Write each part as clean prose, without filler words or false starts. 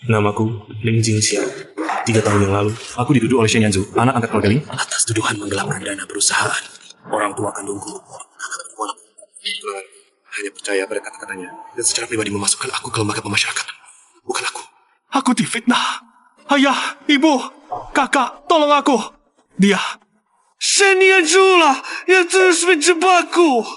Namaku Ling Jingxiao. 3 tahun yang lalu, aku dituduh oleh Shen Yanzhu, anak angkat keluarga Ling, atas tuduhan menggelapkan dana perusahaan. Orang tua kandungku, hanya percaya pada kata-katanya dan secara pribadi memasukkan aku ke lembaga pemasyarakatan. Bukan aku. Aku difitnah. Ayah, ibu, kakak, tolong aku. Dia Shen Yanzhu lah yang terus menjebakku.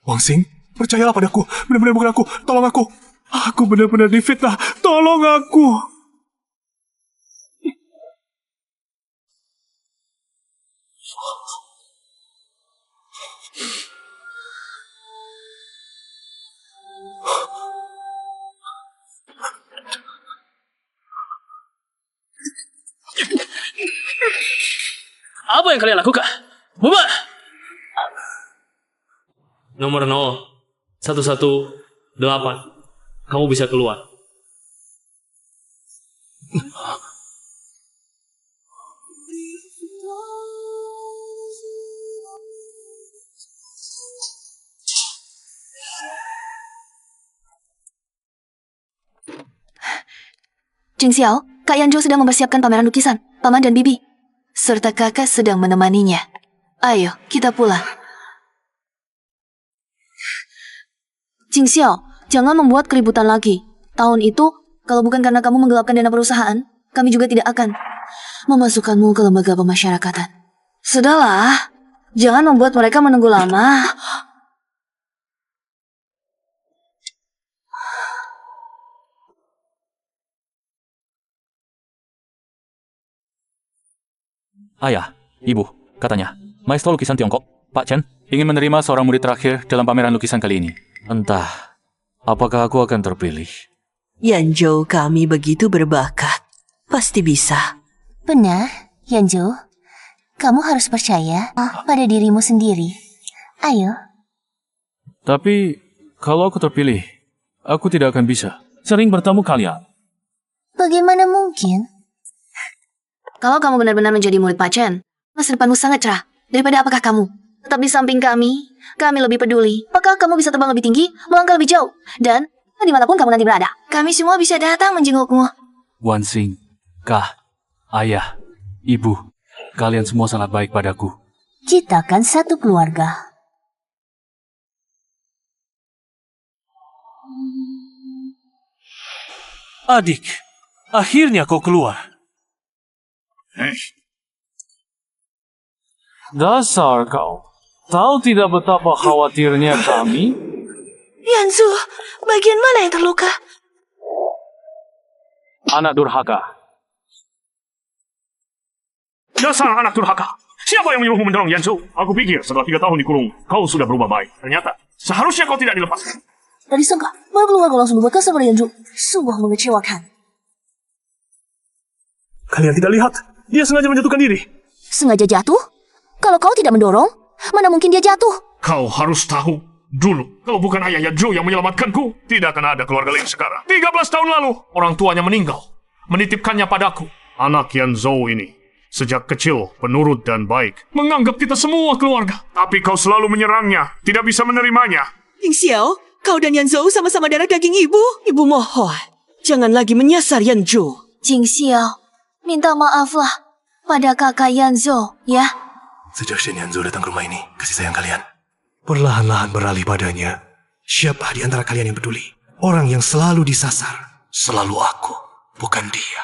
Wang Xing, percayalah padaku. Benar-benar bukan aku. Tolong aku. Aku benar-benar difitnah. Tolong aku. Apa yang kalian lakukan? Bubar! Nomor 0118. Kamu bisa keluar. Jingxiao, Kak Yanzhou sedang mempersiapkan pameran lukisan. Paman dan bibi, serta kakak sedang menemaninya. Ayo, kita pulang. Jingxiao, jangan membuat keributan lagi. Tahun itu, kalau bukan karena kamu menggelapkan dana perusahaan, kami juga tidak akan memasukkanmu ke lembaga pemasyarakatan. Sudahlah, jangan membuat mereka menunggu lama. Ayah, ibu, katanya, maestro lukisan Tiongkok, Pak Chen, ingin menerima seorang murid terakhir dalam pameran lukisan kali ini. Entah, apakah aku akan terpilih? Yanzhou kami begitu berbakat. Pasti bisa. Benar, Yanzhou. Kamu harus percaya pada dirimu sendiri. Ayo. Tapi, kalau aku terpilih, aku tidak akan bisa sering bertemu kalian. Bagaimana mungkin? Kalau kamu benar-benar menjadi murid Pak Chen, masa depanmu sangat cerah. Daripada apakah kamu tetap di samping kami lebih peduli. Apakah kamu bisa terbang lebih tinggi, melangkah lebih jauh, dan dimanapun kamu nanti berada, kami semua bisa datang menjengukmu. Wan Xing, Kah, Ayah, Ibu, kalian semua sangat baik padaku. Kita kan satu keluarga. Adik, akhirnya kau keluar. Dasar kau. Tahu tidak betapa khawatirnya kami? Yanzhou, bagian mana yang terluka? Anak durhaka. Dasar anak durhaka. Siapa yang menyuruhmu mendorong Yanzhou? Aku pikir setelah 3 tahun dikurung, kau sudah berubah baik. Ternyata, seharusnya kau tidak dilepaskan. Tadi sangka, baru keluar kau langsung berubah kasar pada Yanzhou. Sungguh mengecewakan. Kalian tidak lihat? Dia sengaja menjatuhkan diri. Sengaja jatuh? Kalau kau tidak mendorong, mana mungkin dia jatuh? Kau harus tahu, dulu, kalau bukan ayah Yanzhou yang menyelamatkanku, tidak akan ada keluarga Ling sekarang. 13 tahun lalu, orang tuanya meninggal, menitipkannya padaku. Anak Yanzhou ini, sejak kecil, penurut dan baik, menganggap kita semua keluarga. Tapi kau selalu menyerangnya, tidak bisa menerimanya. Jingxiao, kau dan Yanzhou sama-sama darah daging ibu. Ibu mohon, jangan lagi menyasar Yanzhou. Jingxiao, minta maaflah pada kakak Yanzhou, ya. Sejak Shen Yanzhu datang ke rumah ini, kasih sayang kalian perlahan-lahan beralih padanya. Siapa di antara kalian yang peduli? Orang yang selalu disasar, selalu aku, bukan dia.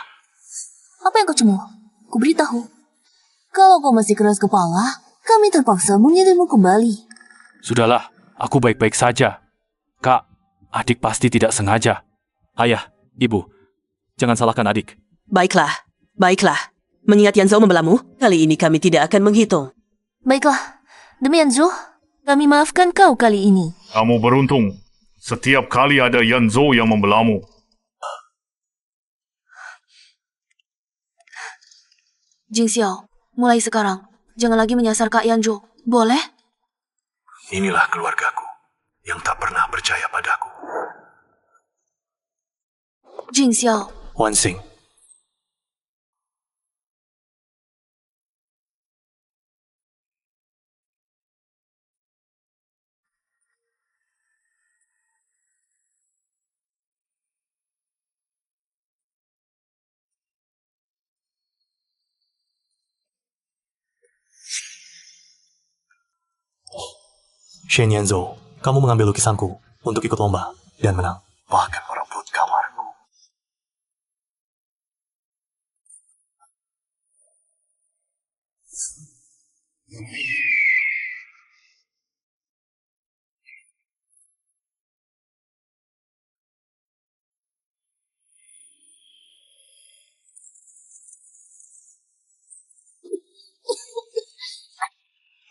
Apa yang kau cemooh? Ku beritahu. Kalau kau masih keras kepala, kami terpaksa mengirimmu kembali. Sudahlah, aku baik-baik saja. Kak, adik pasti tidak sengaja. Ayah, Ibu, jangan salahkan adik. Baiklah, baiklah. Mengingat Yanzhou membelamu, kali ini kami tidak akan menghitung. Baiklah, demi Yanzhou, kami maafkan kau kali ini. Kamu beruntung. Setiap kali ada Yanzhou yang membelamu. Jingxiao, mulai sekarang, jangan lagi menyasar Kak Yanzhou. Boleh? Inilah keluargaku yang tak pernah percaya padaku. Jingxiao, Wan Xing, Shen Yanzhou, kamu mengambil lukisanku untuk ikut lomba dan menang. Bahkan merebut kamarku.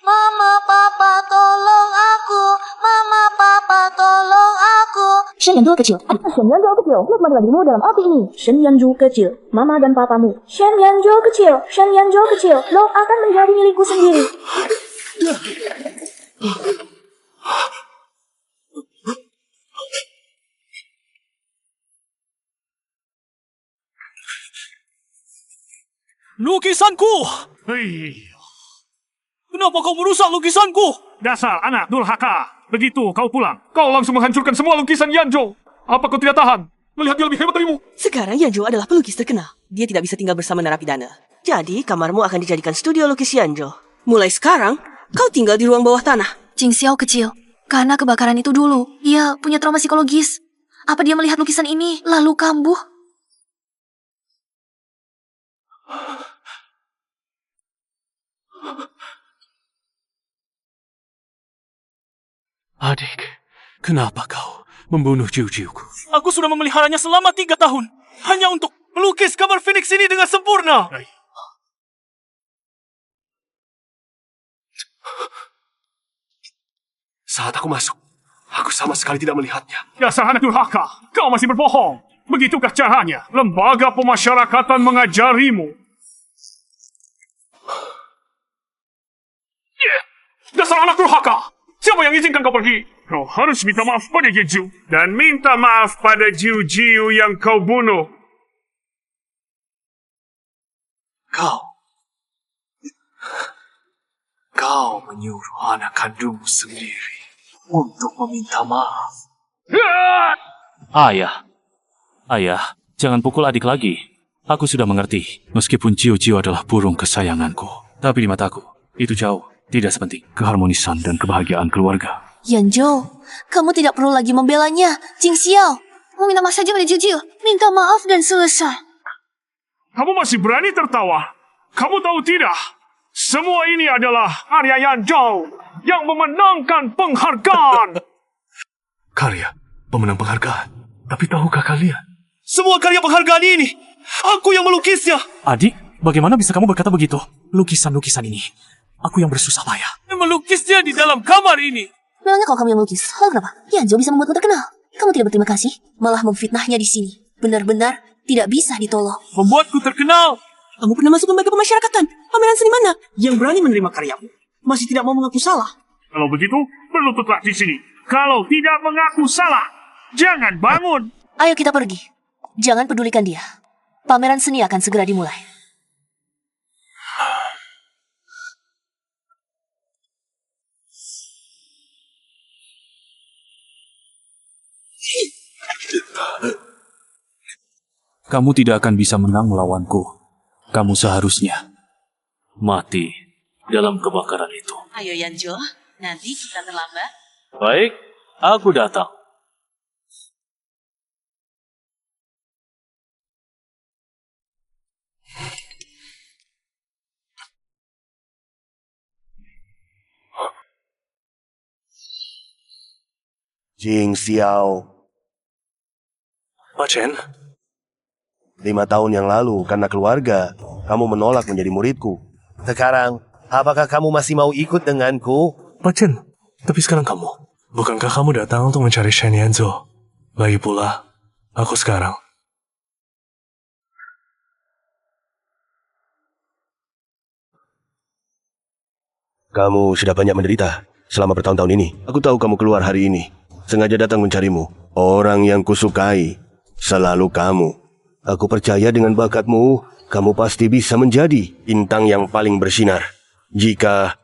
Mama, papa, tolong aku. Mama, papa, tolong aku. Shen Yanzhou kecil. Shen Yanzhou kecil. Nikmati dirimu dalam api ini. Shen Yanzhou kecil. Mama dan papamu. Shen Yanzhou kecil. Shen Yanzhou kecil. Lo akan menjadi milikku sendiri. Lukisanku! Hei, Kenapa kau merusak lukisanku? dasar anak durhaka. Begitu kau pulang, kau langsung menghancurkan semua lukisan Yanzhou. Apa kau tidak tahan melihat dia lebih hebat darimu? Sekarang Yanzhou adalah pelukis terkenal. Dia tidak bisa tinggal bersama narapidana. Jadi, kamarmu akan dijadikan studio lukis Yanzhou. Mulai sekarang, kau tinggal di ruang bawah tanah. Jing Xiao kecil. Karena kebakaran itu dulu, dia punya trauma psikologis. Apa dia melihat lukisan ini, lalu kambuh? Adik, kenapa kau membunuh jiu-jiuku? Aku sudah memeliharanya selama 3 tahun. Hanya untuk melukis gambar Phoenix ini dengan sempurna. Saat aku masuk, aku sama sekali tidak melihatnya. Dasar anak durhaka, kau masih berbohong. Begitukah caranya lembaga pemasyarakatan mengajarimu? Dasar anak durhaka! Siapa yang izinkan kau pergi? Kau harus minta maaf pada Yanzhou. Dan minta maaf pada jiu-jiu yang kau bunuh. Kau menyuruh anak kandungmu sendiri untuk meminta maaf. Ayah, jangan pukul adik lagi. Aku sudah mengerti, meskipun Jiu-Jiu adalah burung kesayanganku. Tapi di mataku, itu jauh, tidak sepenting keharmonisan dan kebahagiaan keluarga. Yanzhou, kamu tidak perlu lagi membelanya. Jing Xiao, mau minta maaf saja pada Jiu-Jiu. Minta maaf dan selesai. Kamu masih berani tertawa? Kamu tahu tidak? Semua ini adalah karya Yanzhou yang memenangkan penghargaan. Karya pemenang penghargaan. Tapi tahukah kalian? Semua karya penghargaan ini, aku yang melukisnya. Adik, bagaimana bisa kamu berkata begitu? Lukisan-lukisan ini, aku yang bersusah payah melukisnya di dalam kamar ini. Memangnya kalau kamu yang melukis, lalu kenapa? Yanzhou bisa membuatmu terkenal. Kamu tidak berterima kasih, malah memfitnahnya di sini. Benar-benar tidak bisa ditolong. Membuatku terkenal. Kamu pernah masuk lembaga pemasyarakatan? Pameran seni mana? Yang berani menerima karyamu masih tidak mau mengaku salah. Kalau begitu, berlututlah di sini. Kalau tidak mengaku salah, jangan bangun. Ayo kita pergi. Jangan pedulikan dia. Pameran seni akan segera dimulai. Kamu tidak akan bisa menang melawanku. Kamu seharusnya mati dalam kebakaran itu. Ayo Yanzhou, nanti kita terlambat. Baik, aku datang. Jing Xiao, Pak Chen, 5 tahun yang lalu karena keluarga, kamu menolak menjadi muridku. Sekarang, apakah kamu masih mau ikut denganku? Pak Chen, tapi sekarang kamu. Bukankah kamu datang untuk mencari Shen Yanzhou? Lagi pula, aku sekarang. Kamu sudah banyak menderita selama bertahun-tahun ini. Aku tahu kamu keluar hari ini. Sengaja datang mencarimu. Orang yang kusukai selalu kamu. Aku percaya dengan bakatmu, kamu pasti bisa menjadi bintang yang paling bersinar. Jika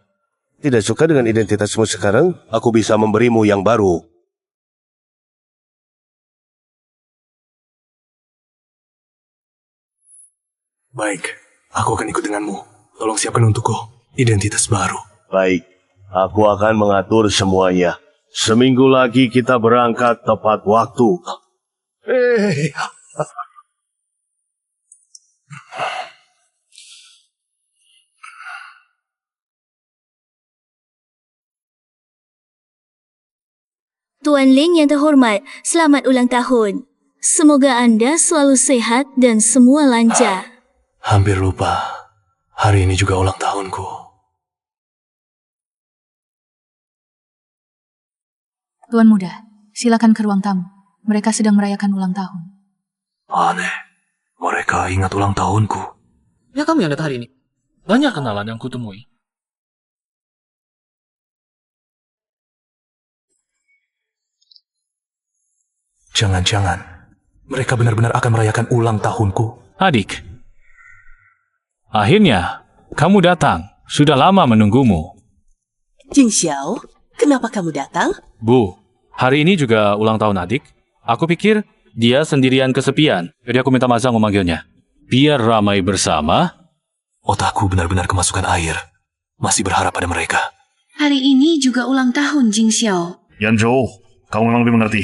tidak suka dengan identitasmu sekarang, aku bisa memberimu yang baru. Baik, aku akan ikut denganmu. Tolong siapkan untukku identitas baru. Baik, Aku akan mengatur semuanya. Seminggu lagi kita berangkat tepat waktu. Tuan Ling yang terhormat, selamat ulang tahun. Semoga Anda selalu sehat dan semua lancar. Hampir lupa. Hari ini juga ulang tahunku. Tuan muda, silakan ke ruang tamu. Mereka sedang merayakan ulang tahun. Aneh. Mereka ingat ulang tahunku. Ya kamu yang datang hari ini. Banyak kenalan yang kutemui. Jangan-jangan mereka benar-benar akan merayakan ulang tahunku. Adik, akhirnya kamu datang. Sudah lama menunggumu. Jing Xiao, kenapa kamu datang? Bu, hari ini juga ulang tahun adik. Aku pikir dia sendirian kesepian. Jadi aku minta Mazang memanggilnya. Biar ramai bersama. Otakku benar-benar kemasukan air. Masih berharap pada mereka. Hari ini juga ulang tahun Jing Xiao. Yanzhou, kamu memang lebih mengerti.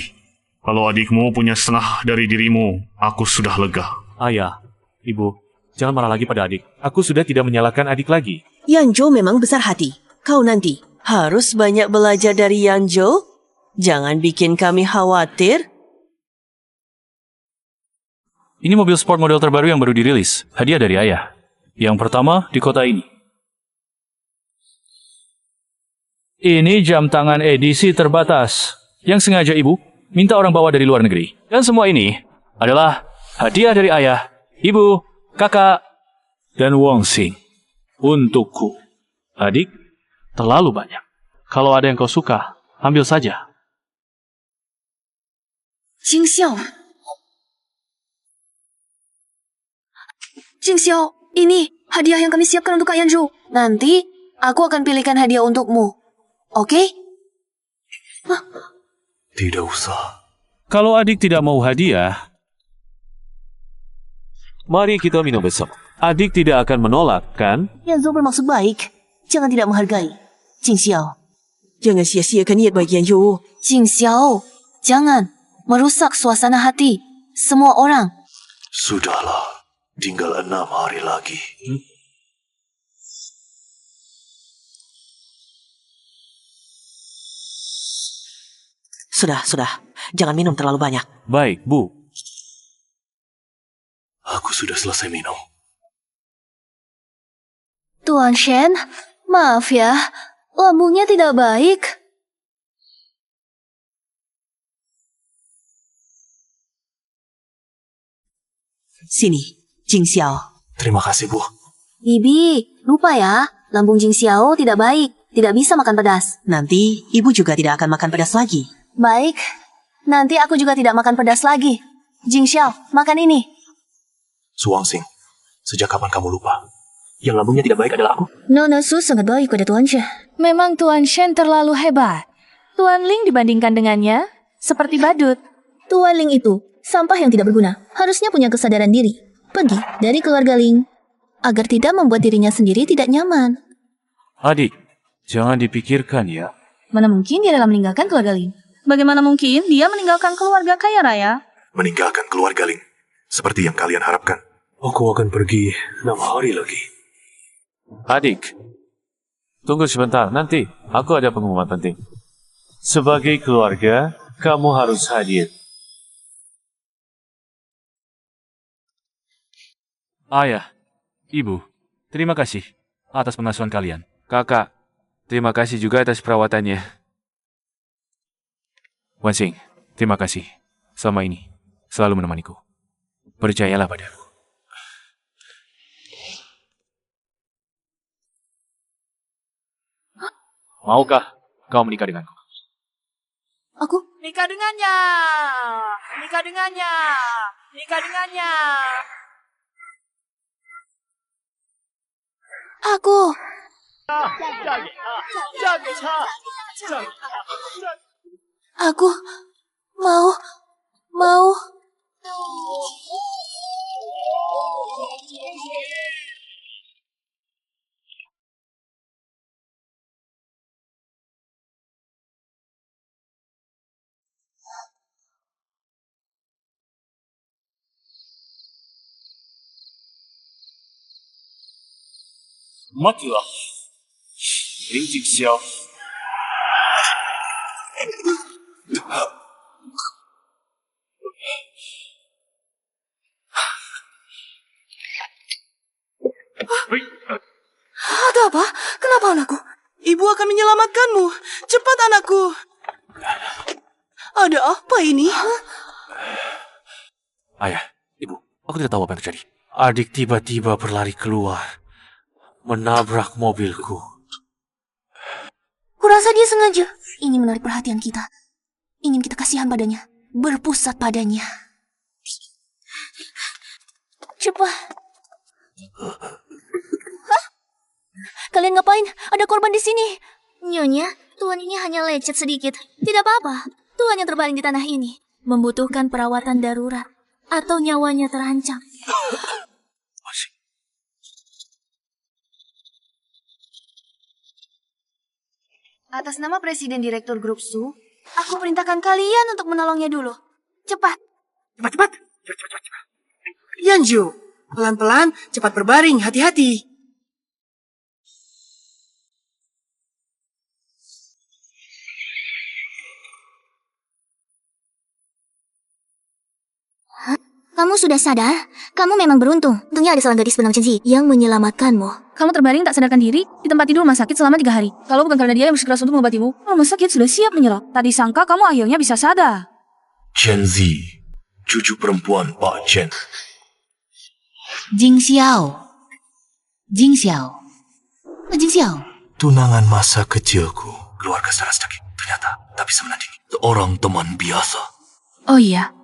Kalau adikmu punya setengah dari dirimu, aku sudah lega. Ayah, ibu, jangan marah lagi pada adik. Aku sudah tidak menyalahkan adik lagi. Yanzhou memang besar hati. Kau nanti harus banyak belajar dari Yanzhou. Jangan bikin kami khawatir. Ini mobil sport model terbaru yang baru dirilis. Hadiah dari ayah. Yang pertama di kota ini. Ini jam tangan edisi terbatas. Yang sengaja ibu minta orang bawa dari luar negeri. Dan semua ini adalah hadiah dari ayah, ibu, kakak, dan Wong Xing. Untukku. Adik, terlalu banyak. Kalau ada yang kau suka, ambil saja. Jing Xiao. Jing Xiao, ini hadiah yang kami siapkan untuk Kak Yanzhou. Nanti, aku akan pilihkan hadiah untukmu. Oke? Tidak usah. Kalau adik tidak mau hadiah, mari kita minum bersama. Adik tidak akan menolak, kan? Yanzhou bermaksud baik. Jangan tidak menghargai. Jing Xiao. Jangan sia-siakan niat baik Yanzhou. Jing Xiao, jangan merusak suasana hati semua orang. Sudahlah. Tinggal 6 hari lagi. Sudah. Jangan minum terlalu banyak. Baik, Bu. Aku sudah selesai minum. Tuan Shen, maaf ya, lambungnya tidak baik. Sini, Jing Xiao. Terima kasih, Bu. Bibi, lupa ya, lambung Jing Xiao tidak baik, tidak bisa makan pedas. Nanti ibu juga tidak akan makan pedas lagi. Baik, nanti aku juga tidak makan pedas lagi. Jing Xiao, makan ini. Suang Xing, sejak kapan kamu lupa? Yang lambungnya tidak baik adalah aku. Nona Su sangat baik pada Tuan Shen. Memang Tuan Shen terlalu hebat. Tuan Ling dibandingkan dengannya, seperti badut. Tuan Ling itu sampah yang tidak berguna. Harusnya punya kesadaran diri. Pergi dari keluarga Ling agar tidak membuat dirinya sendiri tidak nyaman. Adik, jangan dipikirkan ya. Mana mungkin dia dalam meninggalkan keluarga Ling? Bagaimana mungkin dia meninggalkan keluarga kaya raya? Meninggalkan keluarga Ling. Seperti yang kalian harapkan. Aku akan pergi 6 hari lagi. Adik, tunggu sebentar. Nanti aku ada pengumuman penting. Sebagai keluarga, kamu harus hadir. Ayah, ibu, terima kasih atas pengasuhan kalian. Kakak, terima kasih juga atas perawatannya. Wan Xing, terima kasih. Selama ini, selalu menemaniku. Percayalah padaku. Maukah kau menikah denganku? Aku? Nikah dengannya! Nikah dengannya! Nikah dengannya! Aku. Aku mau. Matilah. Ling Jingxiao. Ada apa? Kenapa anakku? Ibu akan menyelamatkanmu. Cepat anakku. Ada apa ini? Ayah, ibu, aku tidak tahu apa yang terjadi. Adik tiba-tiba berlari keluar, menabrak mobilku. Kurasa dia sengaja ingin menarik perhatian kita. Ingin kita kasihan padanya. Berpusat padanya. Cepat. Hah? Kalian ngapain? Ada korban di sini. Nyonya, tuan ini hanya lecet sedikit. Tidak apa-apa. Tuan yang terbaring di tanah ini membutuhkan perawatan darurat atau nyawanya terancam. Atas nama Presiden Direktur Grup Su, aku perintahkan kalian untuk menolongnya dulu. Cepat. Cepat. Yanju, pelan-pelan, cepat berbaring, hati-hati. Kamu sudah sadar? Kamu memang beruntung. Untungnya ada seorang gadis bernama Chen Zi yang menyelamatkanmu. Kamu terbaring tak sadarkan diri di tempat tidur rumah sakit selama 3 hari. Kalau bukan karena dia yang bersikeras untuk mengobatimu, rumah sakit sudah siap menyerah. Tadi sangka kamu akhirnya bisa sadar. Chen Zi, cucu perempuan Pak Chen. Jing Xiao. Tunangan masa kecilku, keluarga saudara sedikit. Ternyata tak bisa menandingi seorang teman biasa. Oh iya,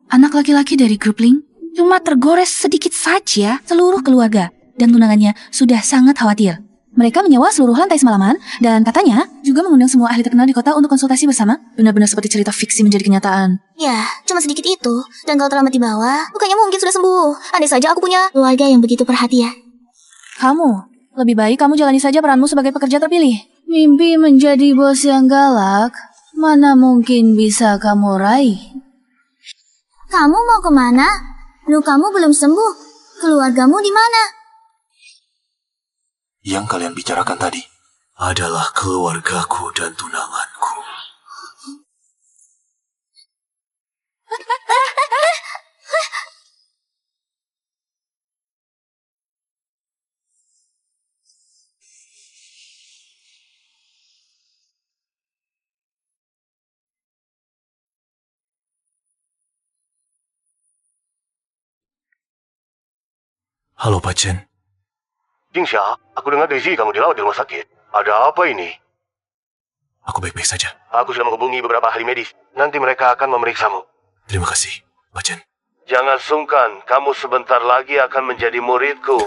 anak laki-laki dari grup Ling cuma tergores sedikit saja seluruh keluarga. Dan tunangannya sudah sangat khawatir. Mereka menyewa seluruh lantai semalaman dan katanya juga mengundang semua ahli terkenal di kota untuk konsultasi bersama. Benar-benar seperti cerita fiksi menjadi kenyataan. Ya, cuma sedikit itu. Dan kalau terlambat dibawa, bukannya mungkin sudah sembuh. Andai saja aku punya keluarga yang begitu perhatian. Kamu, lebih baik kamu jalani saja peranmu sebagai pekerja terpilih. Mimpi menjadi bos yang galak, mana mungkin bisa kamu raih. Kamu mau kemana? Lukamu belum sembuh. Keluargamu di mana? Yang kalian bicarakan tadi adalah keluargaku dan tunanganku. Halo Pak Chen. Jingxia, aku dengar Daisy kamu dirawat di rumah sakit. Ada apa ini? Aku baik-baik saja. Aku sudah menghubungi beberapa ahli medis. Nanti mereka akan memeriksamu. Terima kasih, Pak Chen. Jangan sungkan, kamu sebentar lagi akan menjadi muridku.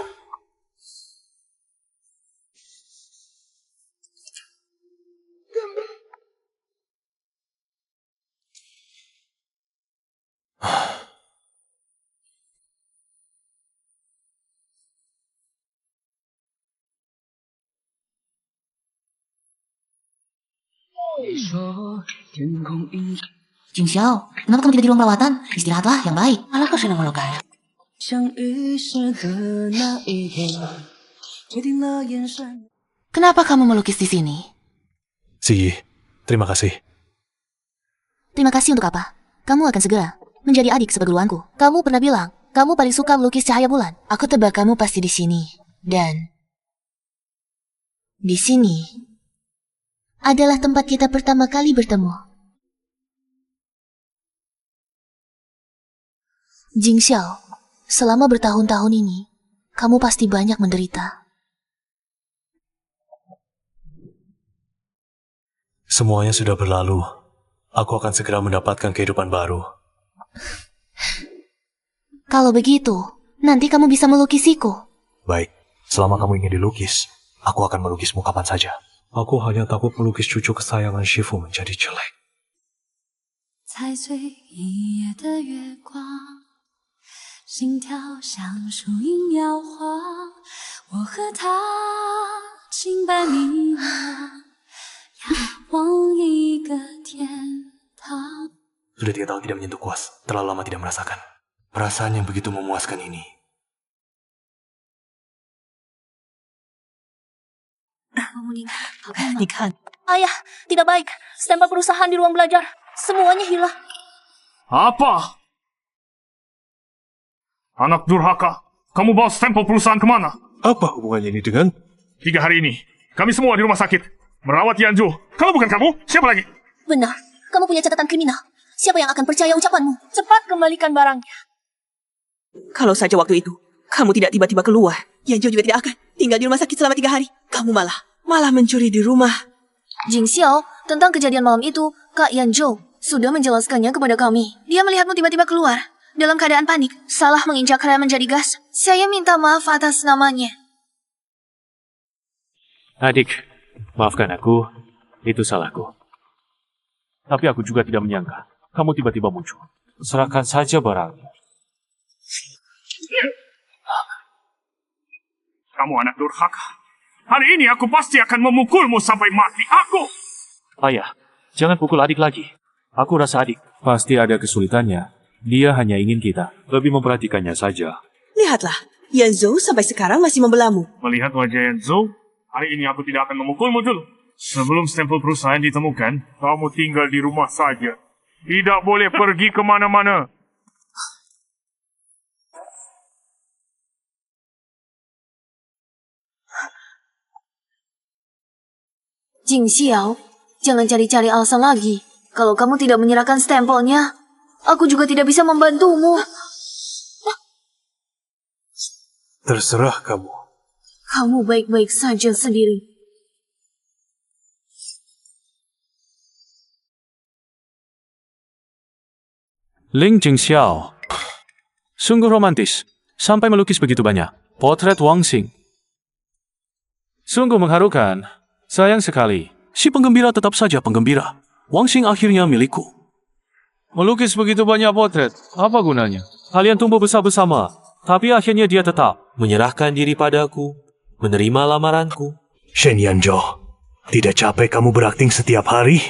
Jing Xiao, kenapa kamu tidak di ruang perawatan? Istirahatlah yang baik. Malah kau sedang melukai. Kenapa kamu melukis di sini? Si, terima kasih. Terima kasih untuk apa? Kamu akan segera menjadi adik seperguruanku. Kamu pernah bilang, kamu paling suka melukis cahaya bulan. Aku tebak kamu pasti di sini. Dan di sini adalah tempat kita pertama kali bertemu. Jing Xiao, selama bertahun-tahun ini, kamu pasti banyak menderita. Semuanya sudah berlalu. Aku akan segera mendapatkan kehidupan baru. Kalau begitu, nanti kamu bisa melukisiku. Baik, selama kamu ingin dilukis, aku akan melukismu kapan saja. Aku hanya takut melukis cucu kesayangan Shifu menjadi jelek. Sudah 3 tahun tidak menyentuh kuas, terlalu lama tidak merasakan. Perasaan yang begitu memuaskan ini Ayah, tidak baik. Stempel perusahaan di ruang belajar. Semuanya hilang. Apa? Anak durhaka, kamu bawa stempel perusahaan kemana? Apa hubungannya ini dengan? 3 hari ini, kami semua di rumah sakit. Merawat Yanju. Kalau bukan kamu, siapa lagi? Benar, kamu punya catatan kriminal. Siapa yang akan percaya ucapanmu? Cepat kembalikan barangnya. Kalau saja waktu itu, kamu tidak tiba-tiba keluar, Yanjo juga tidak akan tinggal di rumah sakit selama 3 hari. Kamu malah mencuri di rumah. Jing Xiao, tentang kejadian malam itu, Kak Yanzhou sudah menjelaskannya kepada kami. Dia melihatmu tiba-tiba keluar dalam keadaan panik, salah menginjak rem menjadi gas. Saya minta maaf atas namanya. Adik, maafkan aku, itu salahku. Tapi aku juga tidak menyangka kamu tiba-tiba muncul. Serahkan saja barangnya. Kamu anak durhaka. Hari ini aku pasti akan memukulmu sampai mati. Aku! Ayah, jangan pukul adik lagi. Aku rasa adik pasti ada kesulitannya. Dia hanya ingin kita lebih memperhatikannya saja. Lihatlah, Yanzhou sampai sekarang masih membelamu. Melihat wajah Yanzhou, hari ini aku tidak akan memukulmu dulu. Sebelum stempel perusahaan ditemukan, kamu tinggal di rumah saja. Tidak boleh pergi kemana-mana. Jing Xiao, jangan cari-cari alasan lagi. Kalau kamu tidak menyerahkan stempelnya, aku juga tidak bisa membantumu. Terserah kamu. Kamu baik-baik saja sendiri. Ling Jingxiao. Sungguh romantis, sampai melukis begitu banyak. Potret Wang Xing. Sungguh mengharukan. Sayang sekali, si penggembira tetap saja penggembira. Wang Xing akhirnya milikku. Melukis begitu banyak potret, apa gunanya? Kalian tumbuh besar bersama, tapi akhirnya dia tetap menyerahkan diri padaku, menerima lamaranku. Shen Yanzhou, tidak capek kamu berakting setiap hari?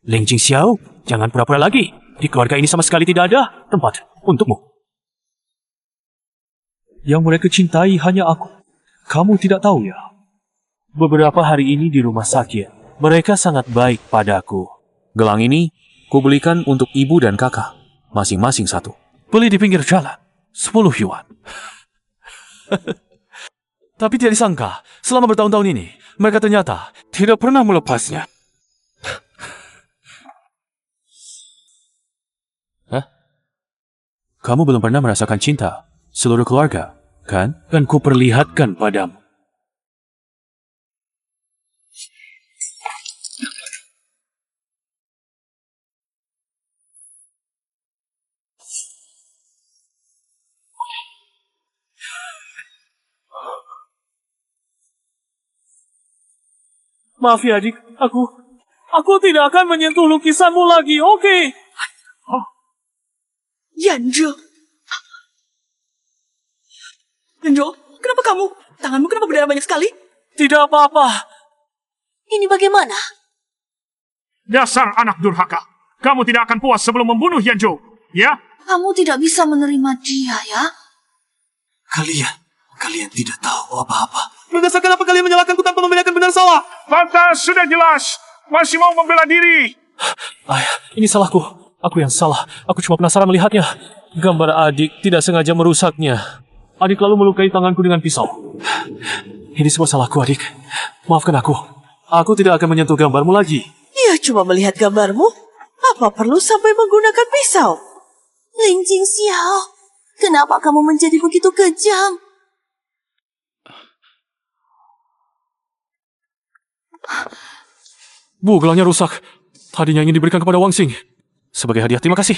Ling Jingxiao, jangan pura-pura lagi. Di keluarga ini sama sekali tidak ada tempat untukmu. Yang mereka cintai hanya aku. Kamu tidak tahu ya? Beberapa hari ini di rumah sakit, mereka sangat baik padaku. Gelang ini, kubelikan untuk ibu dan kakak. Masing-masing satu. Beli di pinggir jalan. 10 yuan. Tapi tidak disangka, selama bertahun-tahun ini, mereka ternyata tidak pernah melepasnya. Hah? Kamu belum pernah merasakan cinta seluruh keluarga, kan? Kan ku perlihatkan padamu. Maaf ya adik, aku tidak akan menyentuh lukisanmu lagi, oke? Yanzhou. Yanzhou, kenapa kamu? Tanganmu kenapa berdarah banyak sekali? Tidak apa-apa. Ini bagaimana? Dasar anak durhaka. Kamu tidak akan puas sebelum membunuh Yanzhou, ya? Kamu tidak bisa menerima dia, ya? Kalian tidak tahu apa-apa. Berdasarkan apa kalian menyalahkanku tanpa membedakan benar salah? Pantas, sudah jelas. Masih mau membela diri. Ayah, ini salahku. Aku yang salah. Aku cuma penasaran melihatnya. Gambar adik tidak sengaja merusaknya. Adik lalu melukai tanganku dengan pisau. Ini semua salahku, adik. Maafkan aku. Aku tidak akan menyentuh gambarmu lagi. Dia cuma melihat gambarmu. Apa perlu sampai menggunakan pisau? Ling Jingxiao, kenapa kamu menjadi begitu kejam? Bu, gelangnya rusak. Tadinya ingin diberikan kepada Wang Xing. Sebagai hadiah, terima kasih.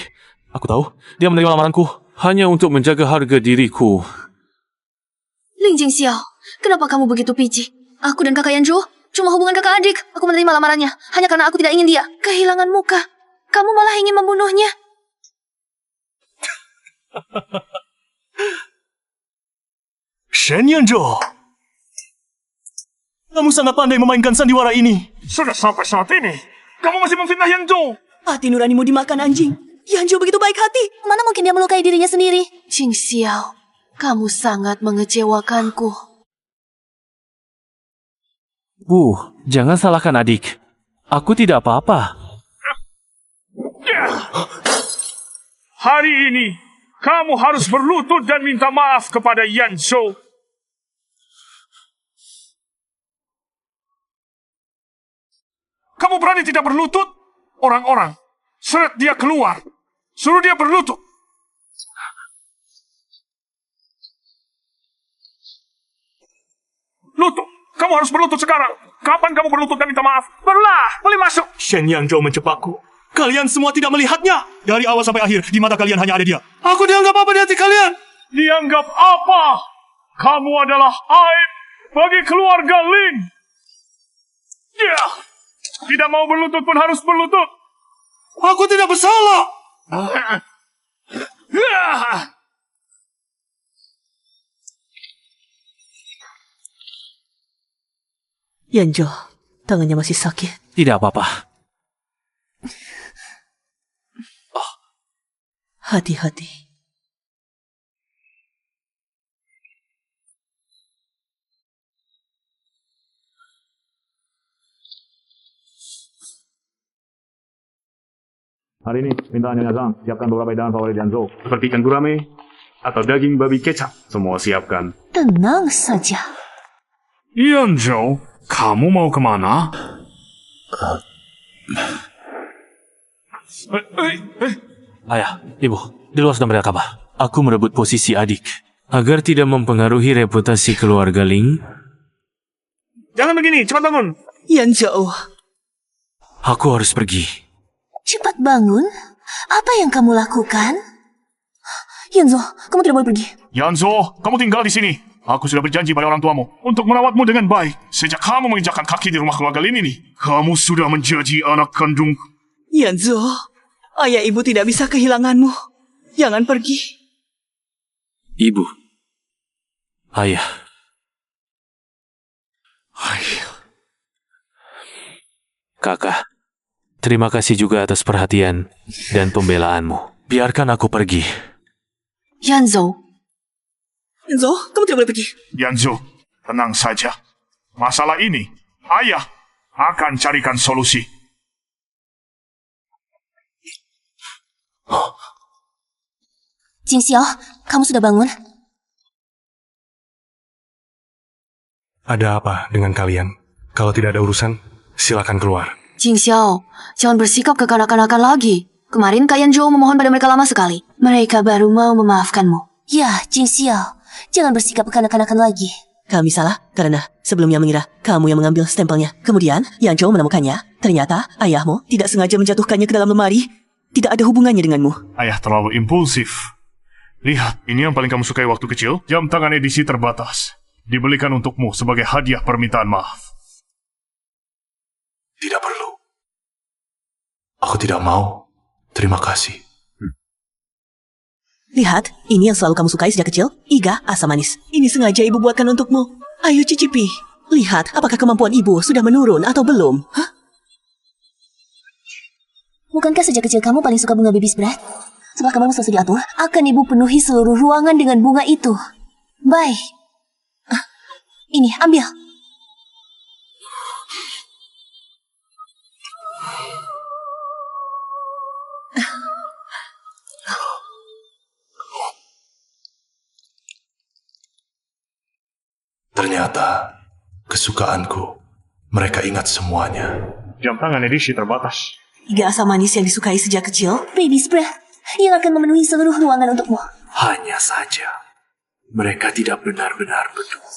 Aku tahu, dia menerima lamaranku hanya untuk menjaga harga diriku. Ling Jingxiao, kenapa kamu begitu picik? Aku dan kakak Yanzhou cuma hubungan kakak adik. Aku menerima lamarannya hanya karena aku tidak ingin dia kehilangan muka. Kamu malah ingin membunuhnya. Shen Yanzhou, kamu sangat pandai memainkan sandiwara ini. Sudah sampai saat ini, kamu masih memfitnah Yanzhou. Hati nuranimu dimakan anjing. Yanzhou begitu baik hati. Mana mungkin dia melukai dirinya sendiri? Jing Xiao, kamu sangat mengecewakanku. Bu, jangan salahkan adik. Aku tidak apa-apa. Hari ini, kamu harus berlutut dan minta maaf kepada Yanzhou. Kamu berani tidak berlutut? Orang-orang, seret dia keluar. Suruh dia berlutut. Lutut. Kamu harus berlutut sekarang. Kapan kamu berlutut dan minta maaf? Barulah, boleh masuk. Shen Yanzhou menjebakku. Kalian semua tidak melihatnya. Dari awal sampai akhir, di mata kalian hanya ada dia. Aku dianggap apa di hati kalian? Dianggap apa? Kamu adalah aib bagi keluarga Ling. Ya, tidak mau berlutut pun harus berlutut. Aku tidak bersalah. Yanzhou, tangannya masih sakit. Tidak apa-apa. Hati-hati. Hari ini, minta Nyonya Zhang siapkan beberapa hidangan favorit Yanzhou. Seperti ikan gurame atau daging babi kecap. Semua siapkan. Tenang saja. Yanzhou, kamu mau kemana? Ayah, ibu, di luar sedang berada kabar. Aku merebut posisi adik. Agar tidak mempengaruhi reputasi keluarga Ling. Jangan begini, cepat bangun. Yanzhou. Aku harus pergi. Cepat bangun. Apa yang kamu lakukan? Yanzhou, kamu tidak boleh pergi. Yanzhou, kamu tinggal di sini. Aku sudah berjanji pada orang tuamu untuk merawatmu dengan baik. Sejak kamu menginjakkan kaki di rumah keluarga Lin ini, kamu sudah menjadi anak kandung. Yanzhou, ayah ibu tidak bisa kehilanganmu. Jangan pergi. Ibu. Ayah. Kakak, terima kasih juga atas perhatian dan pembelaanmu. Biarkan aku pergi. Yanzhou. Yanzhou, kamu tidak boleh pergi. Yanzhou, tenang saja. Masalah ini, ayah akan carikan solusi. Jing Xiao, kamu sudah bangun? Ada apa dengan kalian? Kalau tidak ada urusan, silakan keluar. Jing Xiao, jangan bersikap kekanak-kanakan lagi. Kemarin Kak Yanzhou memohon pada mereka lama sekali. Mereka baru mau memaafkanmu. Ya, Jing Xiao, jangan bersikap kekanak-kanakan lagi. Kami salah karena sebelumnya mengira kamu yang mengambil stempelnya. Kemudian Yanzhou menemukannya. Ternyata ayahmu tidak sengaja menjatuhkannya ke dalam lemari. Tidak ada hubungannya denganmu. Ayah terlalu impulsif. Lihat, ini yang paling kamu sukai waktu kecil. Jam tangan edisi terbatas. Dibelikan untukmu sebagai hadiah permintaan maaf. Tidak perlu. Aku tidak mau. Terima kasih. Lihat, ini yang selalu kamu sukai sejak kecil. Iga, asam manis. Ini sengaja ibu buatkan untukmu. Ayo cicipi. Lihat, apakah kemampuan ibu sudah menurun atau belum? Hah? Bukankah sejak kecil kamu paling suka bunga baby spread? Setelah kamu selesai diatur, akan ibu penuhi seluruh ruangan dengan bunga itu. Baik. Ini, ambil. Ternyata, kesukaanku, mereka ingat semuanya. Jam tangan edisi terbatas. Iga asam manis yang disukai sejak kecil. Baby spread yang akan memenuhi seluruh ruangan untukmu. Hanya saja, mereka tidak benar-benar peduli.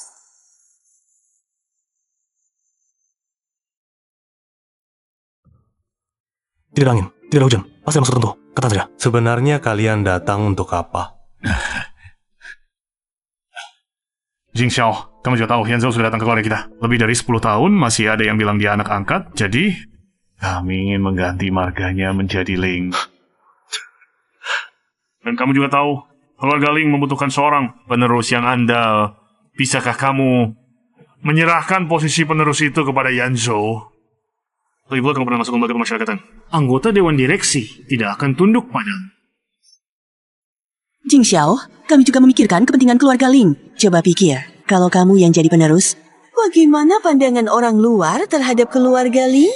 Tidak ada angin, tidak ada hujan. Pasti maksud tertentu. Kata saja. Sebenarnya kalian datang untuk apa? Jing Xiao, kamu juga tahu Yanzhou sudah datang ke keluarga kita. Lebih dari 10 tahun, masih ada yang bilang dia anak angkat. Jadi, kami ingin mengganti marganya menjadi Ling. Dan kamu juga tahu, keluarga Ling membutuhkan seorang penerus yang andal. Bisakah kamu menyerahkan posisi penerus itu kepada Yanzhou? Lebih baik kamu pernah masuk lembaga pemasyarakatan. Anggota Dewan Direksi tidak akan tunduk padamu. Jing Xiao, kami juga memikirkan kepentingan keluarga Ling. Coba pikir, kalau kamu yang jadi penerus, bagaimana pandangan orang luar terhadap keluarga Ling?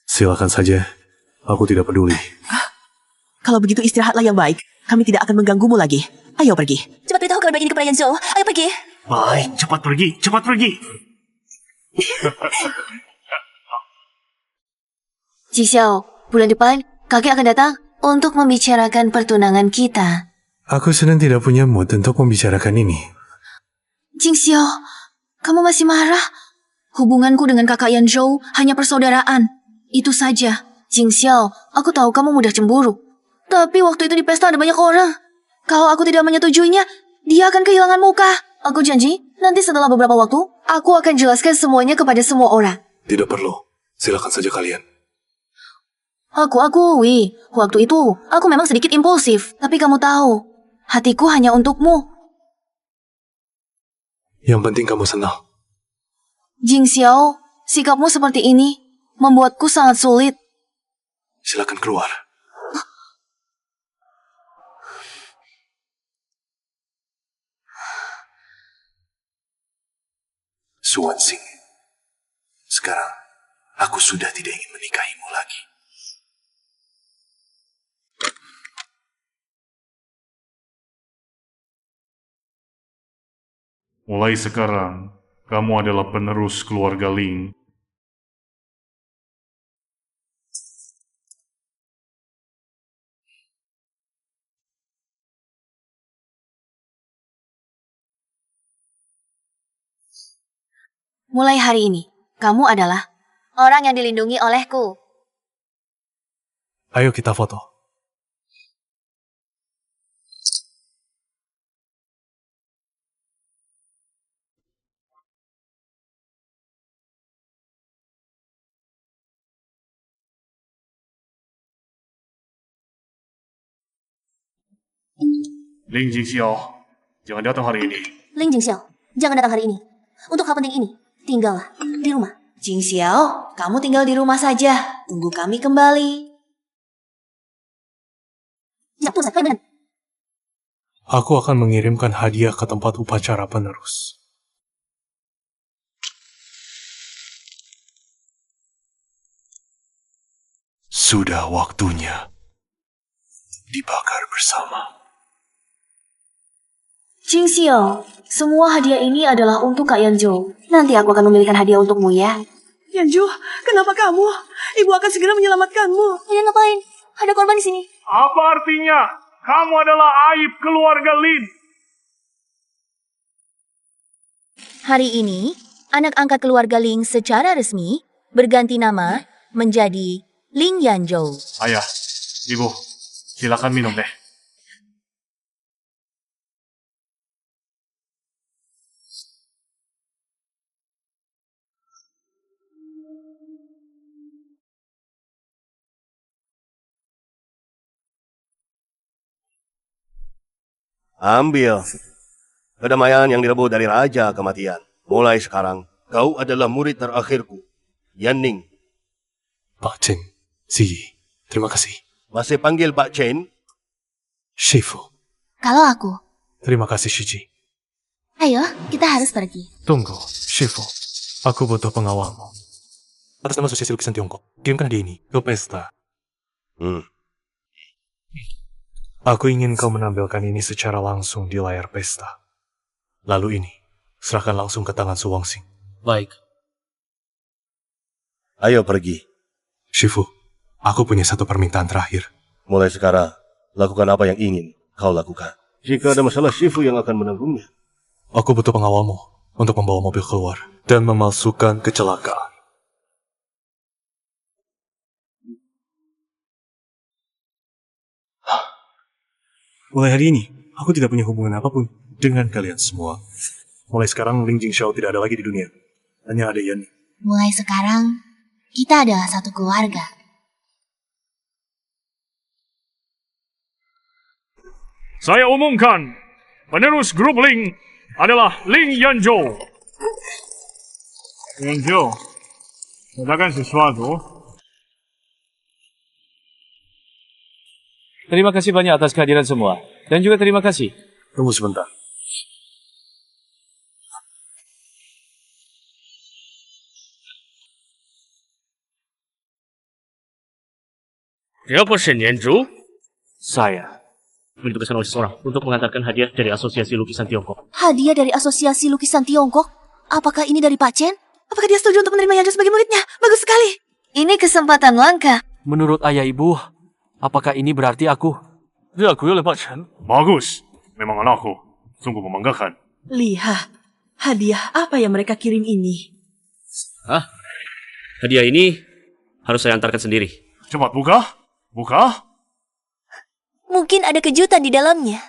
Silakan saja, aku tidak peduli. Kalau begitu istirahatlah yang baik. Kami tidak akan mengganggumu lagi. Ayo pergi. Cepat beritahu kabar baik ini kepada Yan Zhou. Ayo pergi. Baik, cepat pergi, cepat pergi. Jingxiao, bulan depan kakek akan datang untuk membicarakan pertunangan kita. Aku sedang tidak punya mood untuk membicarakan ini. Jingxiao, kamu masih marah? Hubunganku dengan kakak Yan Zhou hanya persaudaraan. Itu saja. Jingxiao, aku tahu kamu mudah cemburu. Tapi waktu itu di pesta ada banyak orang. Kalau aku tidak menyetujuinya, dia akan kehilangan muka. Aku janji, nanti setelah beberapa waktu, aku akan jelaskan semuanya kepada semua orang. Tidak perlu. Silakan saja kalian. Aku akui, waktu itu aku memang sedikit impulsif. Tapi kamu tahu, hatiku hanya untukmu. Yang penting kamu senang. Jingxiao, sikapmu seperti ini membuatku sangat sulit. Silakan keluar. Suwansing. Sekarang, aku sudah tidak ingin menikahimu lagi. Mulai sekarang, kamu adalah penerus keluarga Ling. Mulai hari ini, kamu adalah orang yang dilindungi olehku. Ayo kita foto. Ling Jingxiao, jangan datang hari ini. Ling Jingxiao, jangan datang hari ini. Untuk hal penting ini, tinggallah di rumah. Jingxiao, kamu tinggal di rumah saja. Tunggu kami kembali. Ya, tunggu saya. Aku akan mengirimkan hadiah ke tempat upacara penerus. Sudah waktunya dibakar bersama. Jingxiao, semua hadiah ini adalah untuk Kak Yanzhou. Nanti aku akan memilihkan hadiah untukmu ya. Yanzhou, kenapa kamu? Ibu akan segera menyelamatkanmu. Kalian ngapain? Ada korban di sini. Apa artinya? Kamu adalah aib keluarga Lin. Hari ini, anak angkat keluarga Ling secara resmi berganti nama menjadi Ling Yanzhou. Ayah, ibu, silakan minum teh. Ambil. Kedamaian yang direbut dari Raja Kematian. Mulai sekarang, kau adalah murid terakhirku, Yan Ning. Pak Chen, Ziyi, terima kasih. Masih panggil Pak Chen? Shifu, Kalau aku, terima kasih Shiji. ayo kita harus pergi. Tunggu, Shifu. Aku butuh pengawalmu. Atas nama Asosiasi Lukisan Tiongkok, kirimkan hadiah ini ke pesta. Aku ingin kau menampilkan ini secara langsung di layar pesta. Lalu ini, serahkan langsung ke tangan Su Wangxing. Baik. Ayo pergi. Shifu, aku punya satu permintaan terakhir. Mulai sekarang, lakukan apa yang ingin kau lakukan. Jika ada masalah, Shifu yang akan menanggungnya. Aku butuh pengawalmu untuk membawa mobil keluar dan memalsukan kecelakaan. Mulai hari ini, aku tidak punya hubungan apapun dengan kalian semua. Mulai sekarang, Ling Jingxiao tidak ada lagi di dunia. Hanya ada Yan. Mulai sekarang, kita adalah satu keluarga. Saya umumkan, penerus grup Ling adalah Ling Yanzhou. Yanzhou, katakan sesuatu. Terima kasih banyak atas kehadiran semua. Dan juga terima kasih. Tunggu sebentar. Siapa Shen Yanzhou? Saya. Ditugaskan oleh seseorang untuk mengantarkan hadiah dari Asosiasi Lukisan Tiongkok. Hadiah dari Asosiasi Lukisan Tiongkok? Apakah ini dari Pak Chen? Apakah dia setuju untuk menerima Yanzhou sebagai muridnya? Bagus sekali. Ini kesempatan langka. Menurut ayah ibu, apakah ini berarti aku diakui oleh Pak Chen? Bagus. Memang anakku. Sungguh membanggakan. Lihat, hadiah apa yang mereka kirim ini? Hah? Hadiah ini harus saya antarkan sendiri. Cepat buka. Buka. Mungkin ada kejutan di dalamnya.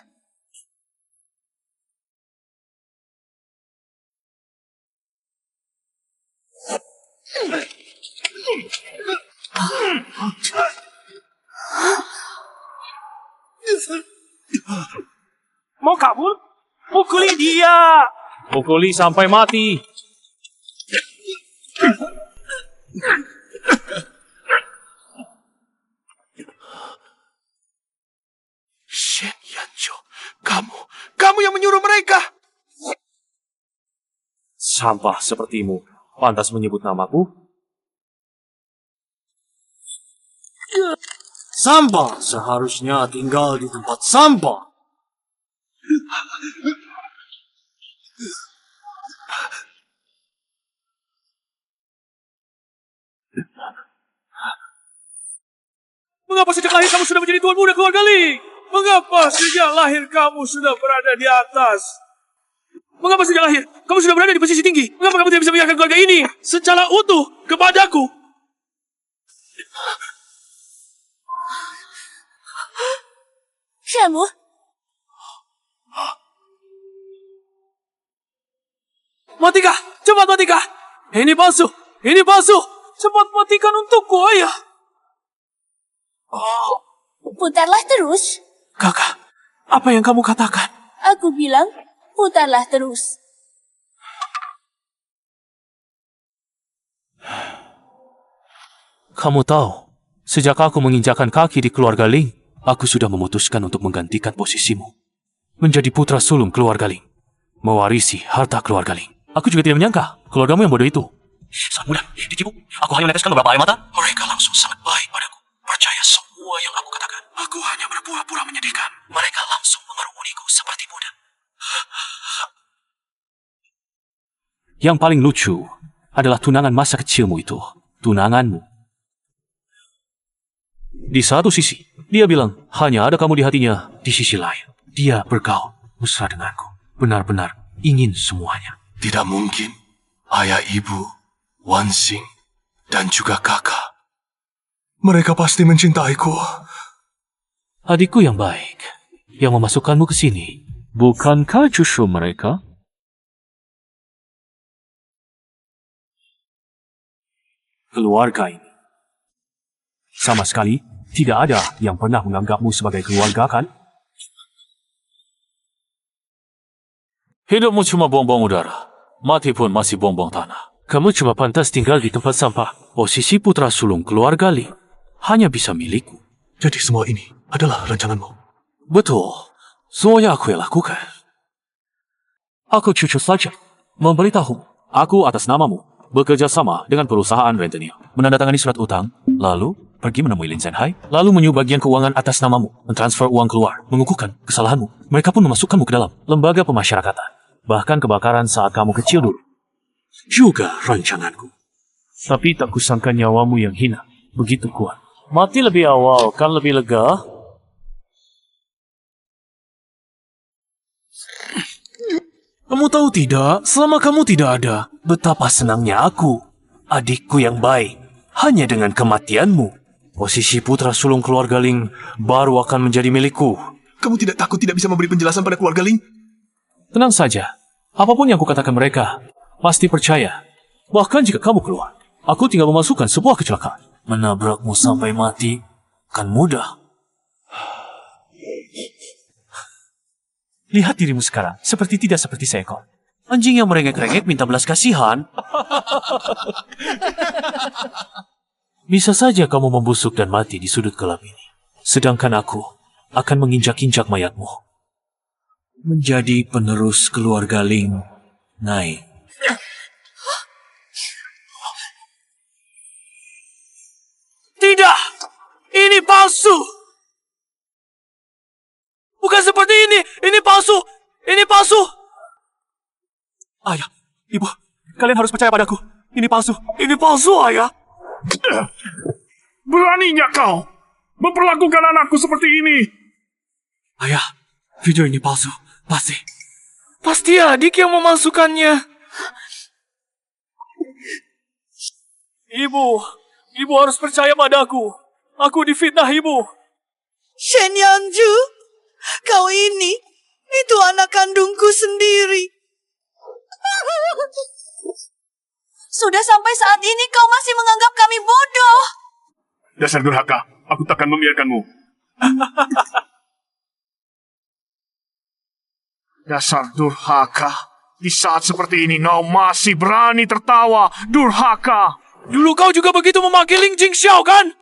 Mau kabur? Pukuli dia! Pukuli sampai mati. Shen Yanzhou, kamu yang menyuruh mereka. Sampah sepertimu pantas menyebut namaku? Sampah seharusnya tinggal di tempat sampah. Mengapa sejak lahir kamu sudah menjadi tuan muda keluarga Ling? Mengapa sejak lahir kamu sudah berada di atas? Mengapa sejak lahir kamu sudah berada di posisi tinggi? Mengapa kamu tidak bisa menyerahkan keluarga ini secara utuh kepadaku? Shamu, Matikah, cepat matikah. Ini palsu, ini palsu. Cepat matikan untukku, ayah. Putarlah terus. Kakak, apa yang kamu katakan? Aku bilang, putarlah terus. Kamu tahu, sejak aku menginjakkan kaki di keluarga Ling, aku sudah memutuskan untuk menggantikan posisimu. Menjadi putra sulung keluarga Ling. Mewarisi harta keluarga Ling. Aku juga tidak menyangka keluargamu yang bodoh itu. Sangat mudah ditipu. Aku hanya meneteskan beberapa air mata. Mereka langsung sangat baik padaku. Percaya semua yang aku katakan. Aku hanya berpura-pura menyedihkan. Mereka langsung mengerumuniku seperti muda. Yang paling lucu adalah tunangan masa kecilmu itu. Tunanganmu. Di satu sisi, dia bilang hanya ada kamu di hatinya. Di sisi lain, dia bergaul mesra denganku. Benar-benar ingin semuanya. Tidak mungkin. Ayah, ibu, Wan Xing, dan juga kakak. Mereka pasti mencintaiku. Adikku yang baik, yang memasukkanmu ke sini. Bukankah justru mereka? Keluarga ini. Sama sekali tidak ada yang pernah menganggapmu sebagai keluarga, kan? Hidupmu cuma buang-buang udara. Mati pun masih buang-buang tanah. Kamu cuma pantas tinggal di tempat sampah. Posisi putra sulung keluarga Ling hanya bisa milikku. Jadi semua ini adalah rancanganmu? Betul. Semuanya aku yang lakukan. Aku cucu saja memberitahu aku atas namamu bekerja sama dengan perusahaan rentenir, menandatangani surat utang, lalu pergi menemui Lin Zhenhai, lalu menyuruh bagian keuangan atas namamu, mentransfer uang keluar, mengukuhkan kesalahanmu. Mereka pun memasukkanmu ke dalam lembaga pemasyarakatan. Bahkan kebakaran saat kamu kecil dulu. Juga rancanganku. Tapi tak kusangka nyawamu yang hina begitu kuat. Mati lebih awal kan lebih lega? Kamu tahu tidak, selama kamu tidak ada, betapa senangnya aku, adikku yang baik, hanya dengan kematianmu. Posisi putra sulung keluarga Ling baru akan menjadi milikku. Kamu tidak takut tidak bisa memberi penjelasan pada keluarga Ling? Tenang saja, apapun yang kukatakan mereka, pasti percaya. Bahkan jika kamu keluar, aku tinggal memasukkan sebuah kecelakaan. Menabrakmu sampai mati, kan mudah. Lihat dirimu sekarang, seperti tidak seperti seekor anjing yang merengek-rengek minta belas kasihan. Bisa saja kamu membusuk dan mati di sudut gelap ini. Sedangkan aku akan menginjak-injak mayatmu. Menjadi penerus keluarga Ling Nai. Tidak! Ini palsu! Bukan seperti ini! Ini palsu! Ini palsu! Ayah, ibu, kalian harus percaya padaku. Ini palsu! Ini palsu, ayah! Beraninya kau memperlakukan anakku seperti ini. Ayah, video ini palsu. Pasti. Pasti adik yang memalsukannya. Ibu harus percaya padaku. Aku difitnah ibu. Shen Yanju, kau itu anak kandungku sendiri. Sudah sampai saat ini kau masih menganggap kami bodoh. Dasar durhaka, aku takkan membiarkanmu. Dasar durhaka, di saat seperti ini kau masih berani tertawa, durhaka. Dulu kau juga begitu memaki Ling Jingxiao, kan?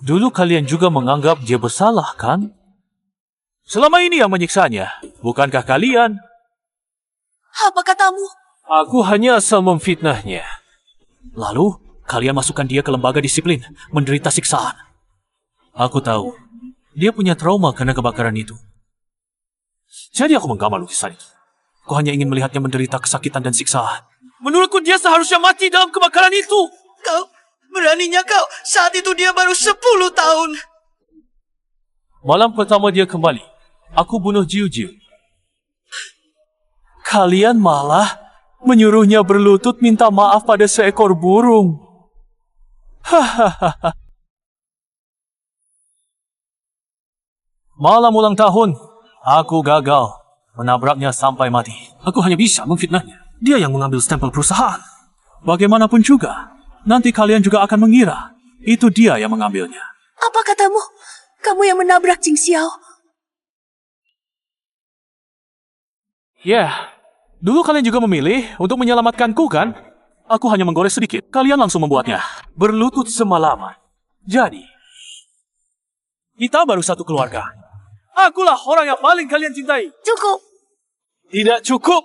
Dulu kalian juga menganggap dia bersalah, kan? Selama ini yang menyiksanya, bukankah kalian? Apa katamu? Aku hanya asal memfitnahnya. Lalu, kalian masukkan dia ke lembaga disiplin, menderita siksaan. Aku tahu, dia punya trauma karena kebakaran itu. Jadi aku menggambar lukisan itu. Aku hanya ingin melihatnya menderita kesakitan dan siksaan. Menurutku dia seharusnya mati dalam kebakaran itu. Beraninya kau, saat itu dia baru 10 tahun. Malam pertama dia kembali, aku bunuh Jiu-Jiu. Kalian malah menyuruhnya berlutut minta maaf pada seekor burung. Hahaha. Malam ulang tahun, aku gagal menabraknya sampai mati. Aku hanya bisa memfitnahnya. Dia yang mengambil stempel perusahaan. Bagaimanapun juga, nanti kalian juga akan mengira itu dia yang mengambilnya. Apa katamu? Kamu yang menabrak Jing Xiao? Ya, dulu kalian juga memilih untuk menyelamatkanku, kan? Aku hanya menggores sedikit. Kalian langsung membuatnya berlutut semalaman. Jadi, kita baru satu keluarga. Akulah orang yang paling kalian cintai. Cukup. Tidak cukup.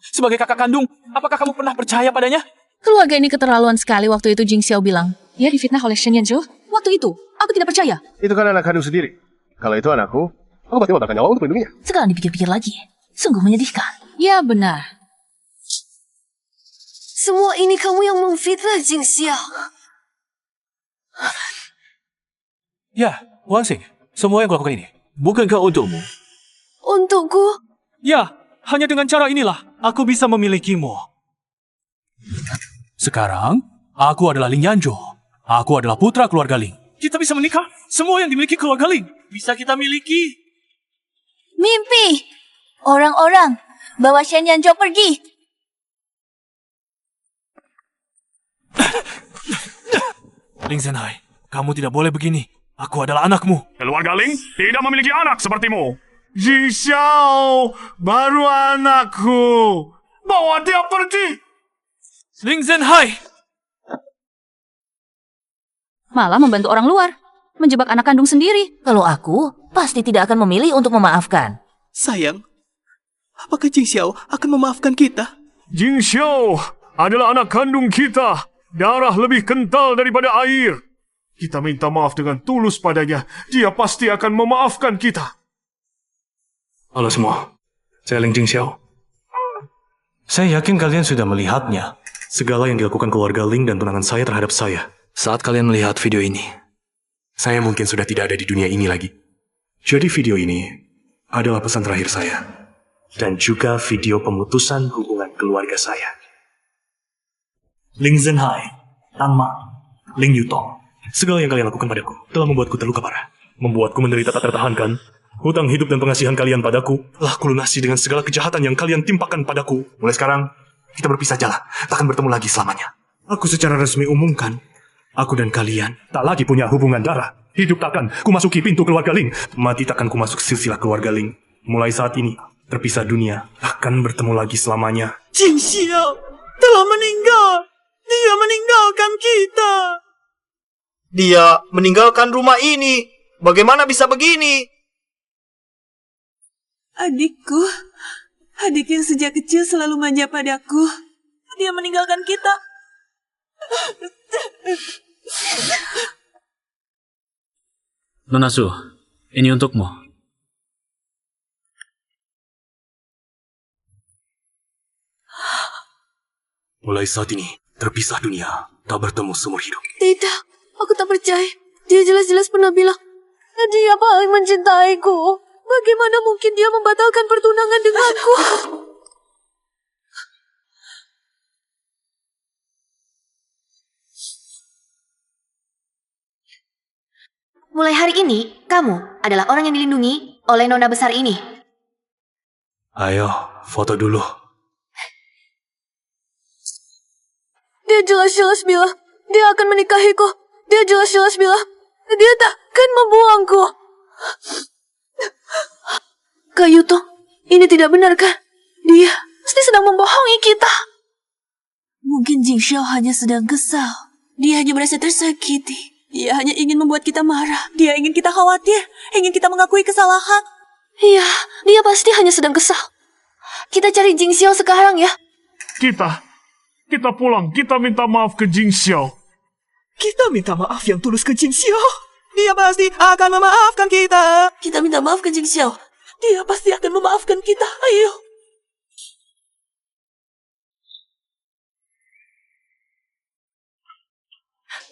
Sebagai kakak kandung, apakah kamu pernah percaya padanya? Keluarga ini keterlaluan sekali waktu itu Jing Xiao bilang. Dia difitnah oleh Shen Yanzhou. Waktu itu, aku tidak percaya. Itu kan anak kandung sendiri. Kalau itu anakku, aku pasti menggunakan nyawa untuk melindunginya. Sekarang dipikir-pikir lagi, sungguh menyedihkan. Ya benar. Semua ini kamu yang memfitnah Jing Xiao. Ya, Wang Xing, semua yang kulakukan ini bukankah untukmu? Untukku? Ya, hanya dengan cara inilah aku bisa memilikimu. Sekarang, aku adalah Ling Yanzhou. Aku adalah putra keluarga Ling. Kita bisa menikah. Semua yang dimiliki keluarga Ling bisa kita miliki. Mimpi! Orang-orang, bawa Shen Yanzhou pergi. Ling Zhenhai, kamu tidak boleh begini. Aku adalah anakmu. Keluarga Ling tidak memiliki anak sepertimu. Jing Xiao, baru anakku. Bawa dia pergi. Ling Zhenhai! Malah membantu orang luar. Menjebak anak kandung sendiri. Kalau aku, pasti tidak akan memilih untuk memaafkan. Sayang, apakah Jing Xiao akan memaafkan kita? Jing Xiao adalah anak kandung kita. Darah lebih kental daripada air. Kita minta maaf dengan tulus padanya. Dia pasti akan memaafkan kita. Halo semua, saya Ling Jing Xiao. Saya yakin kalian sudah melihatnya. Segala yang dilakukan keluarga Ling dan tunangan saya terhadap saya. Saat kalian melihat video ini, saya mungkin sudah tidak ada di dunia ini lagi. Jadi video ini adalah pesan terakhir saya. Dan juga video pemutusan hubungan keluarga saya. Ling Zhenhai, Tan Ma, Ling Yutong. Segala yang kalian lakukan padaku telah membuatku terluka parah. Membuatku menderita tak tertahankan. hutang hidup dan pengasihan kalian padaku telah kulunasi dengan segala kejahatan yang kalian timpakan padaku. Mulai sekarang, kita berpisah jalan, takkan bertemu lagi selamanya. Aku secara resmi umumkan, aku dan kalian tak lagi punya hubungan darah. Hidup takkan kumasuki pintu keluarga Ling, mati takkan kumasuk silsilah keluarga Ling. Mulai saat ini, terpisah dunia, takkan bertemu lagi selamanya. Jing Xiao telah meninggal. Dia meninggalkan kita. Dia meninggalkan rumah ini. Bagaimana bisa begini? Adikku, adik yang sejak kecil selalu manja padaku. Dia meninggalkan kita. Nona Su, ini untukmu. Mulai saat ini, terpisah dunia, tak bertemu seumur hidup. Tidak, aku tak percaya. Dia jelas-jelas pernah bilang, dia paling mencintaiku. Bagaimana mungkin dia membatalkan pertunangan denganku? Mulai hari ini, kamu adalah orang yang dilindungi oleh nona besar ini. Ayo, foto dulu. Dia jelas-jelas bilang, dia akan menikahiku. Dia jelas-jelas bilang, dia takkan membuangku. Kayuto, ini tidak benar kan? Dia pasti sedang membohongi kita. Mungkin Jing Xiao hanya sedang kesal. Dia hanya merasa tersakiti. Dia hanya ingin membuat kita marah. Dia ingin kita khawatir. Ingin kita mengakui kesalahan. Iya, dia pasti hanya sedang kesal. Kita cari Jing Xiao sekarang ya. Kita pulang. Kita minta maaf ke Jing Xiao. Kita minta maaf yang tulus ke Jing Xiao. Dia pasti akan memaafkan kita. Kita minta maaf ke Jing Xiao. Dia pasti akan memaafkan kita. Ayo.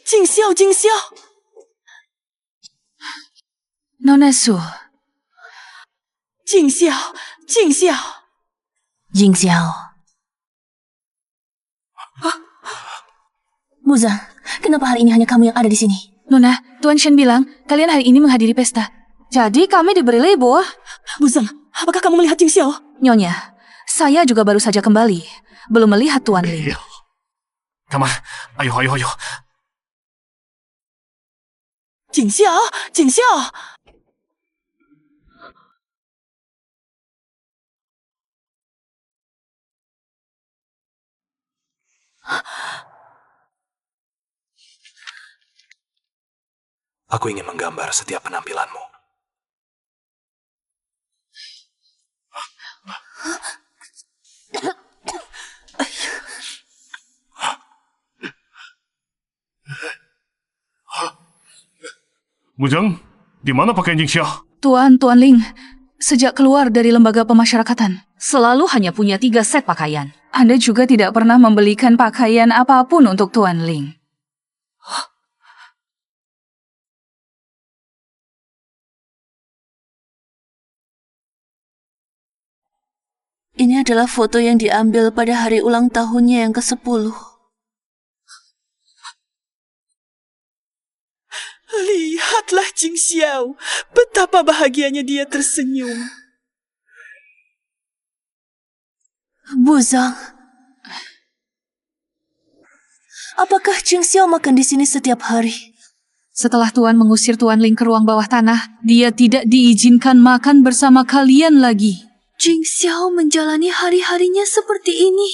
Jing Xiao, Jing Xiao. Nona Su. Jing Xiao, Jing Xiao. Jing Xiao. Muzang, kenapa hari ini hanya kamu yang ada di sini? Nona, Tuan Shen bilang kalian hari ini menghadiri pesta. Jadi kami diberi label. Muzang, apakah kamu melihat Jing Xiao? Nyonya, saya juga baru saja kembali. Belum melihat Tuan Ling. Come on, ayo. Jing Xiao, Jing Xiao. Aku ingin menggambar setiap penampilanmu. Bujang, di mana pakaian Jing Xiao? Tuan Ling, sejak keluar dari lembaga pemasyarakatan, selalu hanya punya 3 set pakaian. Anda juga tidak pernah membelikan pakaian apapun untuk Tuan Ling. Ini adalah foto yang diambil pada hari ulang tahunnya yang ke-10. Lihatlah Jing Xiao, betapa bahagianya dia tersenyum. Buzang, apakah Jing Xiao makan di sini setiap hari? Setelah Tuan mengusir Tuan Ling ke ruang bawah tanah, dia tidak diizinkan makan bersama kalian lagi. Jing Xiao menjalani hari-harinya seperti ini.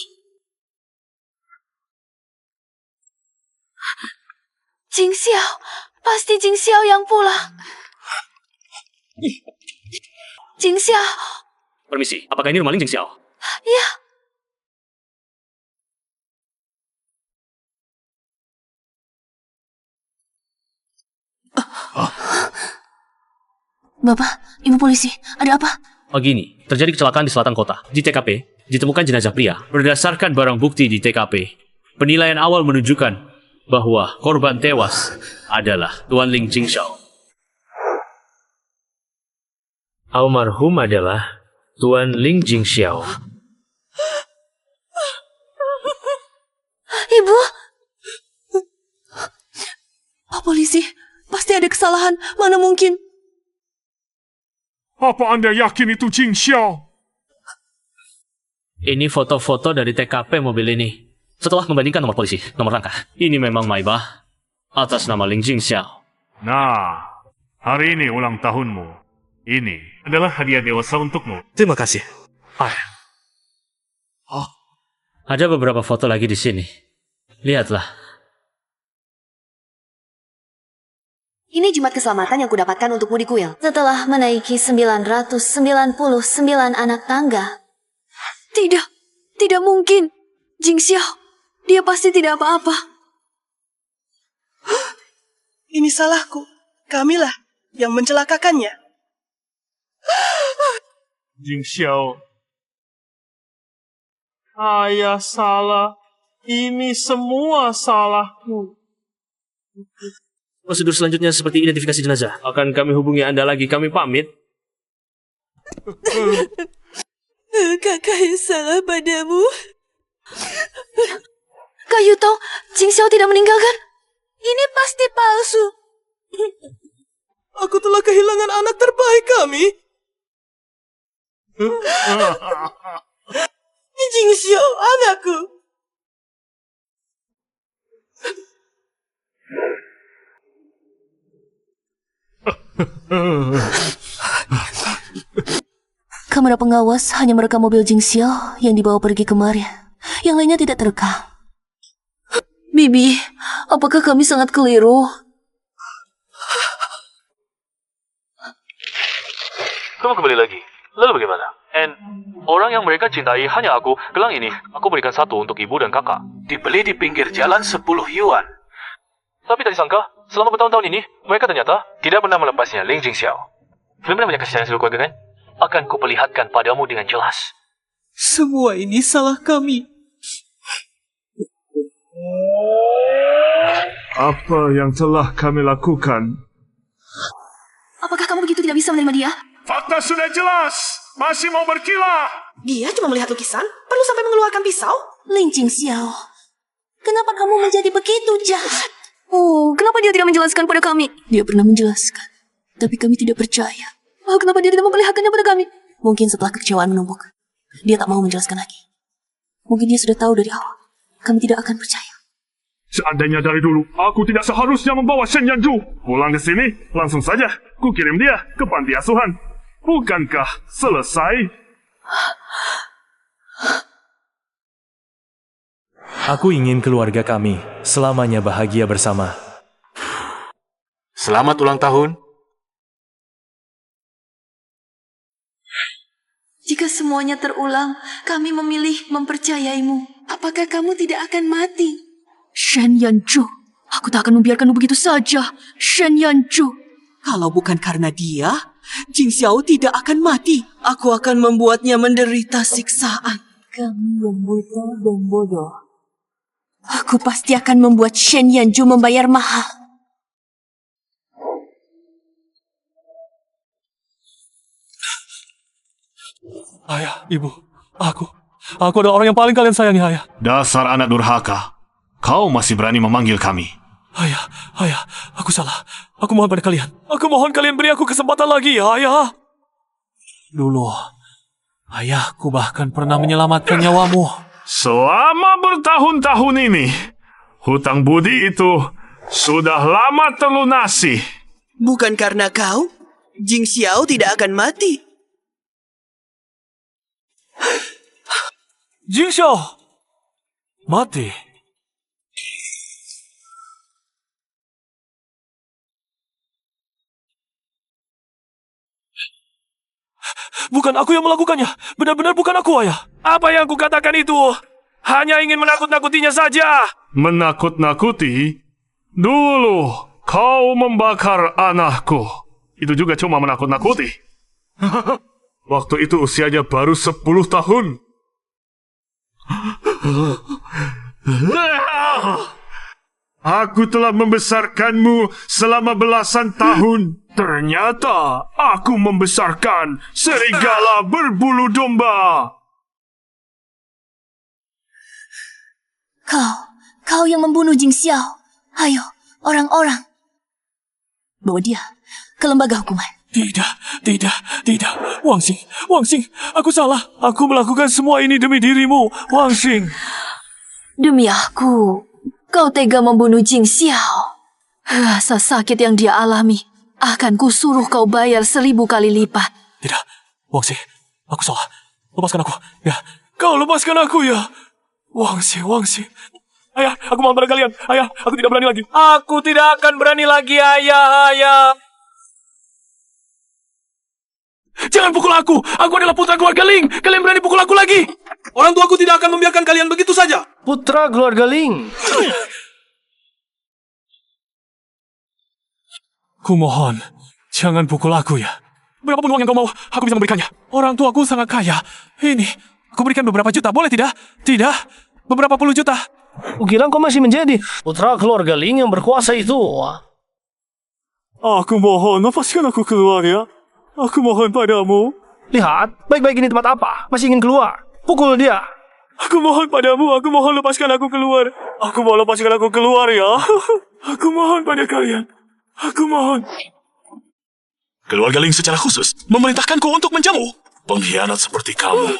Jing Xiao, pasti Jing Xiao yang pulang. Jing Xiao. Permisi, apakah ini rumah Ling Jing Xiao? Ya. Bapak, Ibu polisi, ada apa? Pagi ini, terjadi kecelakaan di selatan kota. Di TKP, ditemukan jenazah pria. Berdasarkan barang bukti di TKP, penilaian awal menunjukkan bahwa korban tewas adalah Tuan Ling Jing Xiao. Almarhum adalah Tuan Ling Jing Xiao. Ibu? Pak polisi, pasti ada kesalahan. Mana mungkin? Apa Anda yakin itu Jing Xiao? Ini foto-foto dari TKP mobil ini. Setelah membandingkan nomor polisi, nomor rangka, ini memang Maibah atas nama Ling Jing Xiao. Nah, hari ini ulang tahunmu. Ini adalah hadiah dewasa untukmu. Terima kasih. Ada beberapa foto lagi di sini. Lihatlah. Ini jimat keselamatan yang kudapatkan untukmu di kuil. Setelah menaiki 999 anak tangga. Tidak mungkin. Jing Xiao, dia pasti tidak apa-apa. Ini salahku. Kamilah yang mencelakakannya. Jing Xiao. Ayah salah. Ini semua salahku. Prosedur selanjutnya seperti identifikasi jenazah. Akan kami hubungi Anda lagi. Kami pamit. Kakak yang salah padamu. Kak Yuto, Jing Xiao tidak meninggalkan. Ini pasti palsu. Aku telah kehilangan anak terbaik kami. Jing Xiao, anakku. Kamera pengawas hanya merekam mobil Jing Xiao yang dibawa pergi kemarin. Yang lainnya tidak terekam. Bibi, apakah kami sangat keliru? Kamu kembali lagi. Lalu bagaimana? Orang yang mereka cintai hanya aku. Gelang ini, aku berikan satu untuk ibu dan kakak. Dibeli di pinggir jalan 10 yuan. Tapi tak disangka, selama bertahun-tahun ini, mereka ternyata tidak pernah melepasnya Ling Jing Xiao. Benar-benar banyak kasih sayang seluruh keluarga kan? Akan kuperlihatkan padamu dengan jelas. Semua ini salah kami. Apa yang telah kami lakukan? Apakah kamu begitu tidak bisa menerima dia? Fakta sudah jelas. Masih mau berkilah. Dia cuma melihat lukisan, perlu sampai mengeluarkan pisau? Ling Jing Xiao, kenapa kamu menjadi begitu jahat? Oh, kenapa dia tidak menjelaskan pada kami? Dia pernah menjelaskan, tapi kami tidak percaya. Oh, kenapa dia tidak memperlihatkannya pada kami? Mungkin setelah kekecewaan menumpuk, dia tak mau menjelaskan lagi. Mungkin dia sudah tahu dari awal. Kami tidak akan percaya. Seandainya dari dulu, aku tidak seharusnya membawa Shen Yanzhu. Pulang ke sini, langsung saja ku kirim dia ke panti asuhan. Bukankah selesai? Aku ingin keluarga kami selamanya bahagia bersama. Selamat ulang tahun. Jika semuanya terulang, kami memilih mempercayaimu. Apakah kamu tidak akan mati? Shen Yanzhu, aku tak akan membiarkanmu begitu saja. Shen Yanzhu. Kalau bukan karena dia, Jing Xiao tidak akan mati. Aku akan membuatnya menderita siksaan. Kamu yang buta dan bodoh. Aku pasti akan membuat Shen Yanzhu membayar mahal. Ayah, ibu, aku adalah orang yang paling kalian sayangi, ayah. Dasar anak durhaka. Kau masih berani memanggil kami. Ayah, aku salah. Aku mohon pada kalian. Aku mohon kalian beri aku kesempatan lagi, ya, ayah. Dulu, ayahku bahkan pernah menyelamatkan nyawamu. Selama bertahun-tahun ini, hutang budi itu sudah lama terlunasi. Bukan karena kau, Jing Xiao tidak akan mati. Jing Xiao mati. Bukan aku yang melakukannya. Benar-benar bukan aku, ayah. Apa yang kukatakan itu hanya ingin menakut-nakutinya saja. Menakut-nakuti? Dulu kau membakar anakku. Itu juga cuma menakut-nakuti. Waktu itu usianya baru 10 tahun. Aku telah membesarkanmu selama belasan tahun. Ternyata aku membesarkan serigala berbulu domba. Kau yang membunuh Jing Xiao. Ayo, orang-orang. Bawa dia ke lembaga hukuman. Tidak. Wang Xing, aku salah. Aku melakukan semua ini demi dirimu, Wang Xing. Demi aku, kau tega membunuh Jing Xiao. Rasa sakit yang dia alami akan kusuruh kau bayar 1000 kali lipat. Tidak, Wang Xing, aku salah. Lepaskan aku, ya. Kau lepaskan aku, ya. Wang Xing. Ayah, aku mohon pada kalian. Ayah, aku tidak berani lagi. Aku tidak akan berani lagi, ayah. Jangan pukul aku. Aku adalah putra keluarga Ling. Kalian berani pukul aku lagi? Orang tuaku tidak akan membiarkan kalian begitu saja. Putra keluarga Ling. Kumohon, jangan pukul aku ya. Berapapun uang yang kau mau, aku bisa memberikannya. Orang tuaku sangat kaya. Ini, aku berikan beberapa juta, boleh tidak? Tidak, beberapa puluh juta. Kukira kau masih menjadi putra keluarga Ling yang berkuasa itu. Aku mohon, lepaskan aku keluar ya. Aku mohon padamu. Lihat, baik-baik ini tempat apa? Masih ingin keluar? Pukul dia. Aku mohon padamu, aku mohon lepaskan aku keluar. Aku mohon lepaskan aku keluar ya. Aku mohon pada kalian. Aku mohon. Keluarga Ling secara khusus memerintahkanku untuk menjamu. Pengkhianat seperti kamu.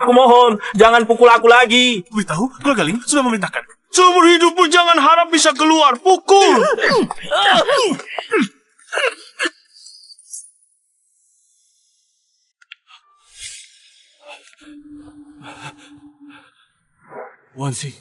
Aku mohon, jangan pukul aku lagi. Beritahu, keluarga Ling sudah memerintahkan. Seumur hidupmu jangan harap bisa keluar. Pukul! Wan Xing,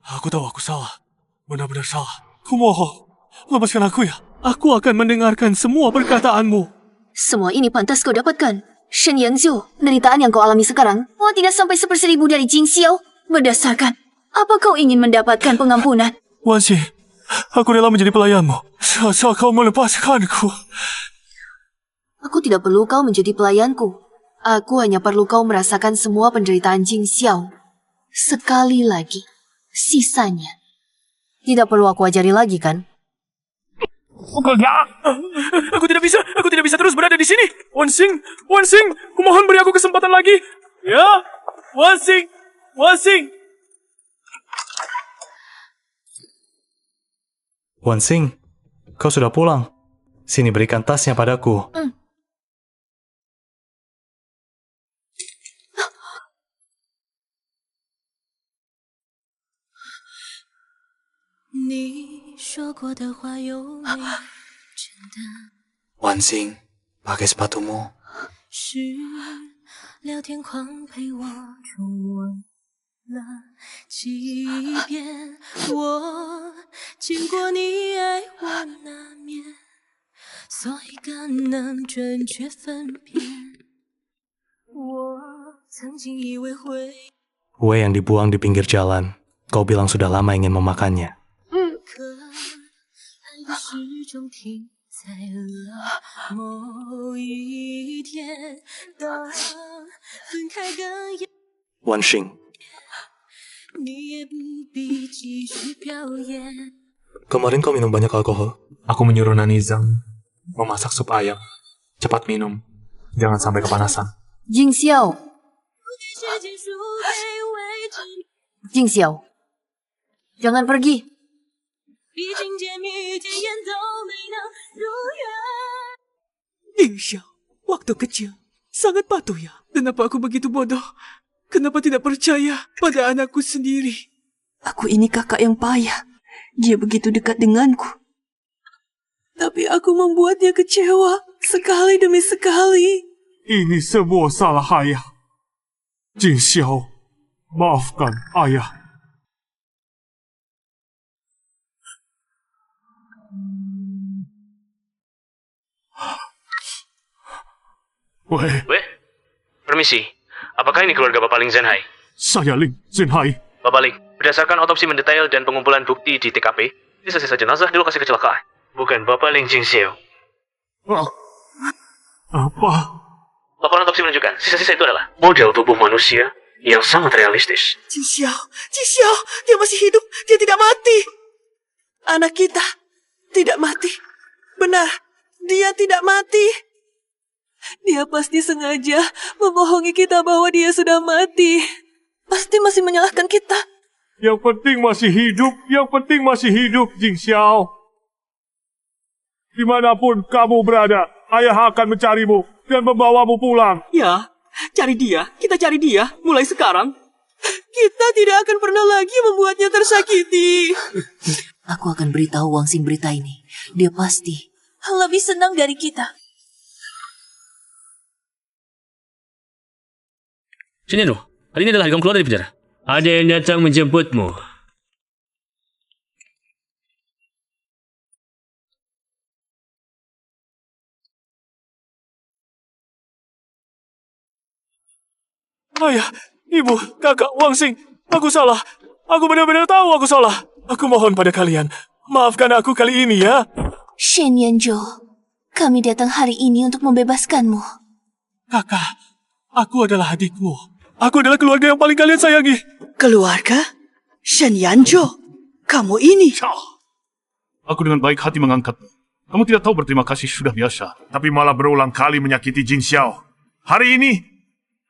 aku tahu aku salah. Benar-benar salah. Kumohon, lepaskan aku ya. Aku akan mendengarkan semua perkataanmu. Semua ini pantas kau dapatkan. Shen Yangzhou, penderitaan yang kau alami sekarang, tidak sampai 1/1000 dari Jing Xiao. Berdasarkan, apa kau ingin mendapatkan pengampunan? Wan Xing, aku rela menjadi pelayanmu. Asal kau melepaskanku. Aku tidak perlu kau menjadi pelayanku. Aku hanya perlu kau merasakan semua penderitaan Jing Xiao. Sekali lagi. Sisanya. Tidak perlu aku ajari lagi, kan? Aku tidak bisa terus berada di sini. Wan Xing, kumohon beri aku kesempatan lagi. Ya, Wan Xing. Wan Xing, kau sudah pulang. Sini berikan tasnya padaku. Wan Xing, pakai sepatumu. Kue yang dibuang di pinggir jalan, kau bilang sudah lama ingin memakannya. Wan Xing, kemarin kau minum banyak alkohol. Aku menyuruh Nanizang memasak sup ayam. Cepat minum, jangan sampai kepanasan. Jing Xiao. Jing Xiao, jangan pergi. Jing Xiao, waktu kecil sangat patuh ya. Kenapa aku begitu bodoh? Kenapa tidak percaya pada anakku sendiri? Aku ini kakak yang payah. Dia begitu dekat denganku. Tapi aku membuat dia kecewa sekali demi sekali. Ini semua salah ayah. Jing Xiao, maafkan ayah. Weh, permisi. Apakah ini keluarga Bapak Ling Zhenhai? Saya Ling Zhenhai. Bapak Ling, berdasarkan otopsi mendetail dan pengumpulan bukti di TKP, sisa-sisa jenazah di lokasi kecelakaan. Bukan Bapak Ling Jing Xiao. Apa? Laporan otopsi menunjukkan sisa-sisa itu adalah model tubuh manusia yang sangat realistis. Jing Xiao, dia masih hidup, dia tidak mati. Anak kita tidak mati. Benar, dia tidak mati. Dia pasti sengaja membohongi kita bahwa dia sudah mati. Pasti masih menyalahkan kita. Yang penting masih hidup, Jing Xiao. Dimanapun kamu berada, Ayah akan mencarimu dan membawamu pulang. Ya, cari dia. Kita cari dia mulai sekarang. Kita tidak akan pernah lagi membuatnya tersakiti. Aku akan beritahu Wangsing berita ini. Dia pasti lebih senang dari kita. Shinyanjo, hari ini adalah hari kamu keluar dari penjara. Ada yang datang menjemputmu. Ayah, ibu, kakak, Wangsing, aku salah. Aku benar-benar tahu aku salah. Aku mohon pada kalian, maafkan aku kali ini ya. Shen Yanzhou, kami datang hari ini untuk membebaskanmu. Kakak, aku adalah adikmu. Aku adalah keluarga yang paling kalian sayangi. Keluarga? Shen Yanzhou, kamu ini. Aku dengan baik hati mengangkatmu. Kamu tidak tahu berterima kasih sudah biasa. Tapi malah berulang kali menyakiti Jing Xiao. Hari ini,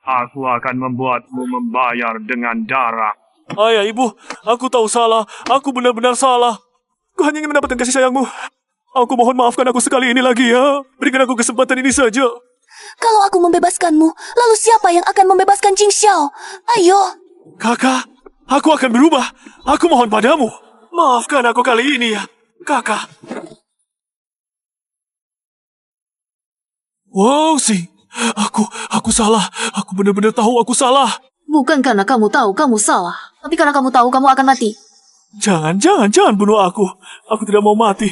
aku akan membuatmu membayar dengan darah. Ayah, ibu, aku tahu salah. Aku benar-benar salah. Aku hanya ingin mendapatkan kasih sayangmu. Aku mohon maafkan aku sekali ini lagi ya. Berikan aku kesempatan ini saja. Kalau aku membebaskanmu, lalu siapa yang akan membebaskan Jing Xiao? Ayo. Kakak, aku akan berubah. Aku mohon padamu. Maafkan aku kali ini ya, kakak. Wow, sih. Aku salah. Aku benar-benar tahu aku salah. Bukan karena kamu tahu kamu salah, tapi karena kamu tahu kamu akan mati. Jangan bunuh aku. Aku tidak mau mati.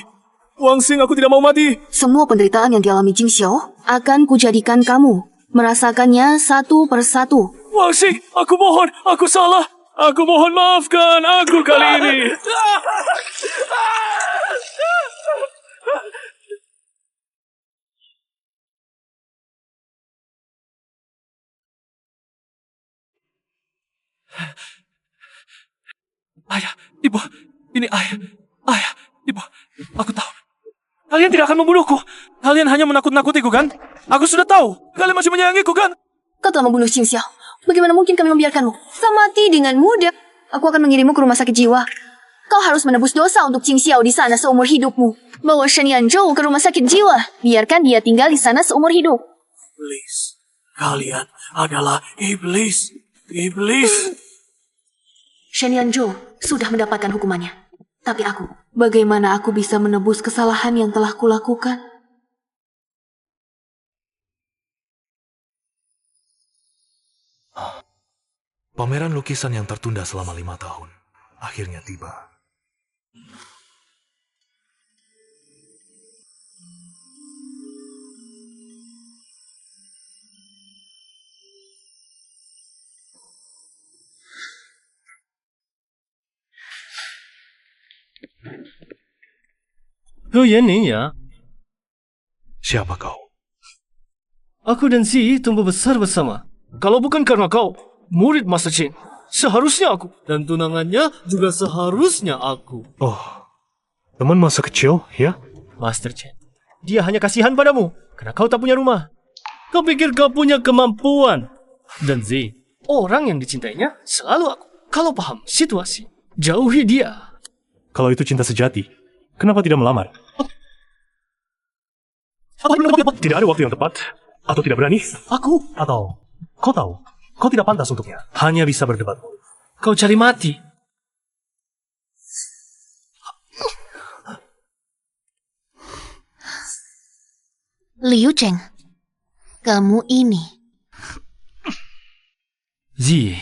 Wangsing, aku tidak mau mati. Semua penderitaan yang dialami Jing Xiao akan kujadikan kamu merasakannya satu persatu. Wangsing, aku mohon, aku salah. Aku mohon maafkan aku kali ini. Ayah, ibu, ini ayah, ibu, aku tahu. Kalian tidak akan membunuhku. Kalian hanya menakut-nakutiku kan? Aku sudah tahu. Kalian masih menyayangiku kan? Kau telah membunuh Jing Xiao. Bagaimana mungkin kami membiarkanmu? Mati dengan mudah. Aku akan mengirimmu ke rumah sakit jiwa. Kau harus menebus dosa untuk Jing Xiao di sana seumur hidupmu. Bawa Shen Yanzhou ke rumah sakit jiwa. Biarkan dia tinggal di sana seumur hidup. Iblis. Kalian adalah iblis. Iblis. Shen Yanzhou sudah mendapatkan hukumannya. Tapi aku, bagaimana aku bisa menebus kesalahan yang telah kulakukan? Pameran lukisan yang tertunda selama 5 tahun akhirnya tiba. Yanning ya? Siapa kau? Aku dan Zi tumbuh besar bersama. Kalau bukan karena kau, murid Master Chen, seharusnya aku. Dan tunangannya juga seharusnya aku. Oh, teman masa kecil, ya? Master Chen, dia hanya kasihan padamu karena kau tak punya rumah. Kau pikir kau punya kemampuan. Dan Zi, orang yang dicintainya selalu aku. Kalau paham situasi, jauhi dia. Kalau itu cinta sejati, kenapa tidak melamar? Tidak ada waktu yang tepat, atau tidak berani? Atau kau tahu, kau tidak pantas untuknya. Hanya bisa berdebat. Kau cari mati. Liu Cheng, kamu ini. Zi,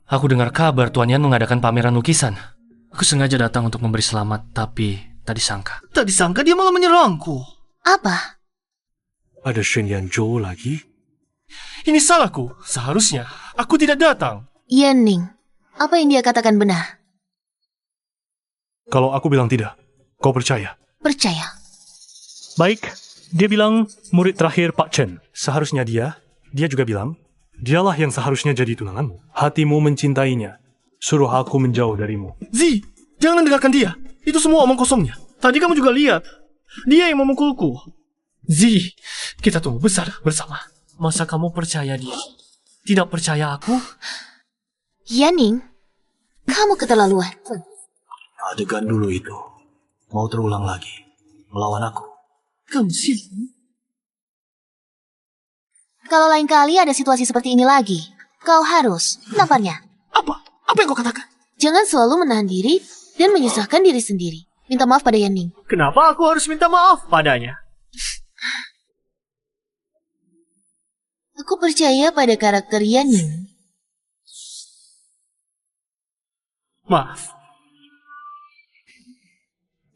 aku dengar kabar Tuan Yan mengadakan pameran lukisan. Aku sengaja datang untuk memberi selamat, tapi tak disangka. Tak disangka dia malah menyerangku. Apa? Ada Shen Yanzhou lagi? Ini salahku. Seharusnya aku tidak datang. Yanning, apa yang dia katakan benar? Kalau aku bilang tidak, kau percaya? Percaya. Baik, dia bilang murid terakhir Pak Chen. Seharusnya dia juga bilang, dialah yang seharusnya jadi tunanganmu. Hatimu mencintainya. Suruh aku menjauh darimu. Zi, jangan dengarkan dia. Itu semua omong kosongnya. Tadi kamu juga lihat. Dia yang memukulku. Zi, kita tumbuh besar bersama. Masa kamu percaya dia? Tidak percaya aku? Yanning, kamu keterlaluan. Adegan dulu itu mau terulang lagi. Melawan aku. Kamu sih? Kalau lain kali ada situasi seperti ini lagi, kau harus menampaknya. Apa? Apa yang kau katakan? Jangan selalu menahan diri dan menyusahkan diri sendiri. Minta maaf pada Yan Ning. Kenapa aku harus minta maaf padanya? Aku percaya pada karakter Yan Ning. Maaf.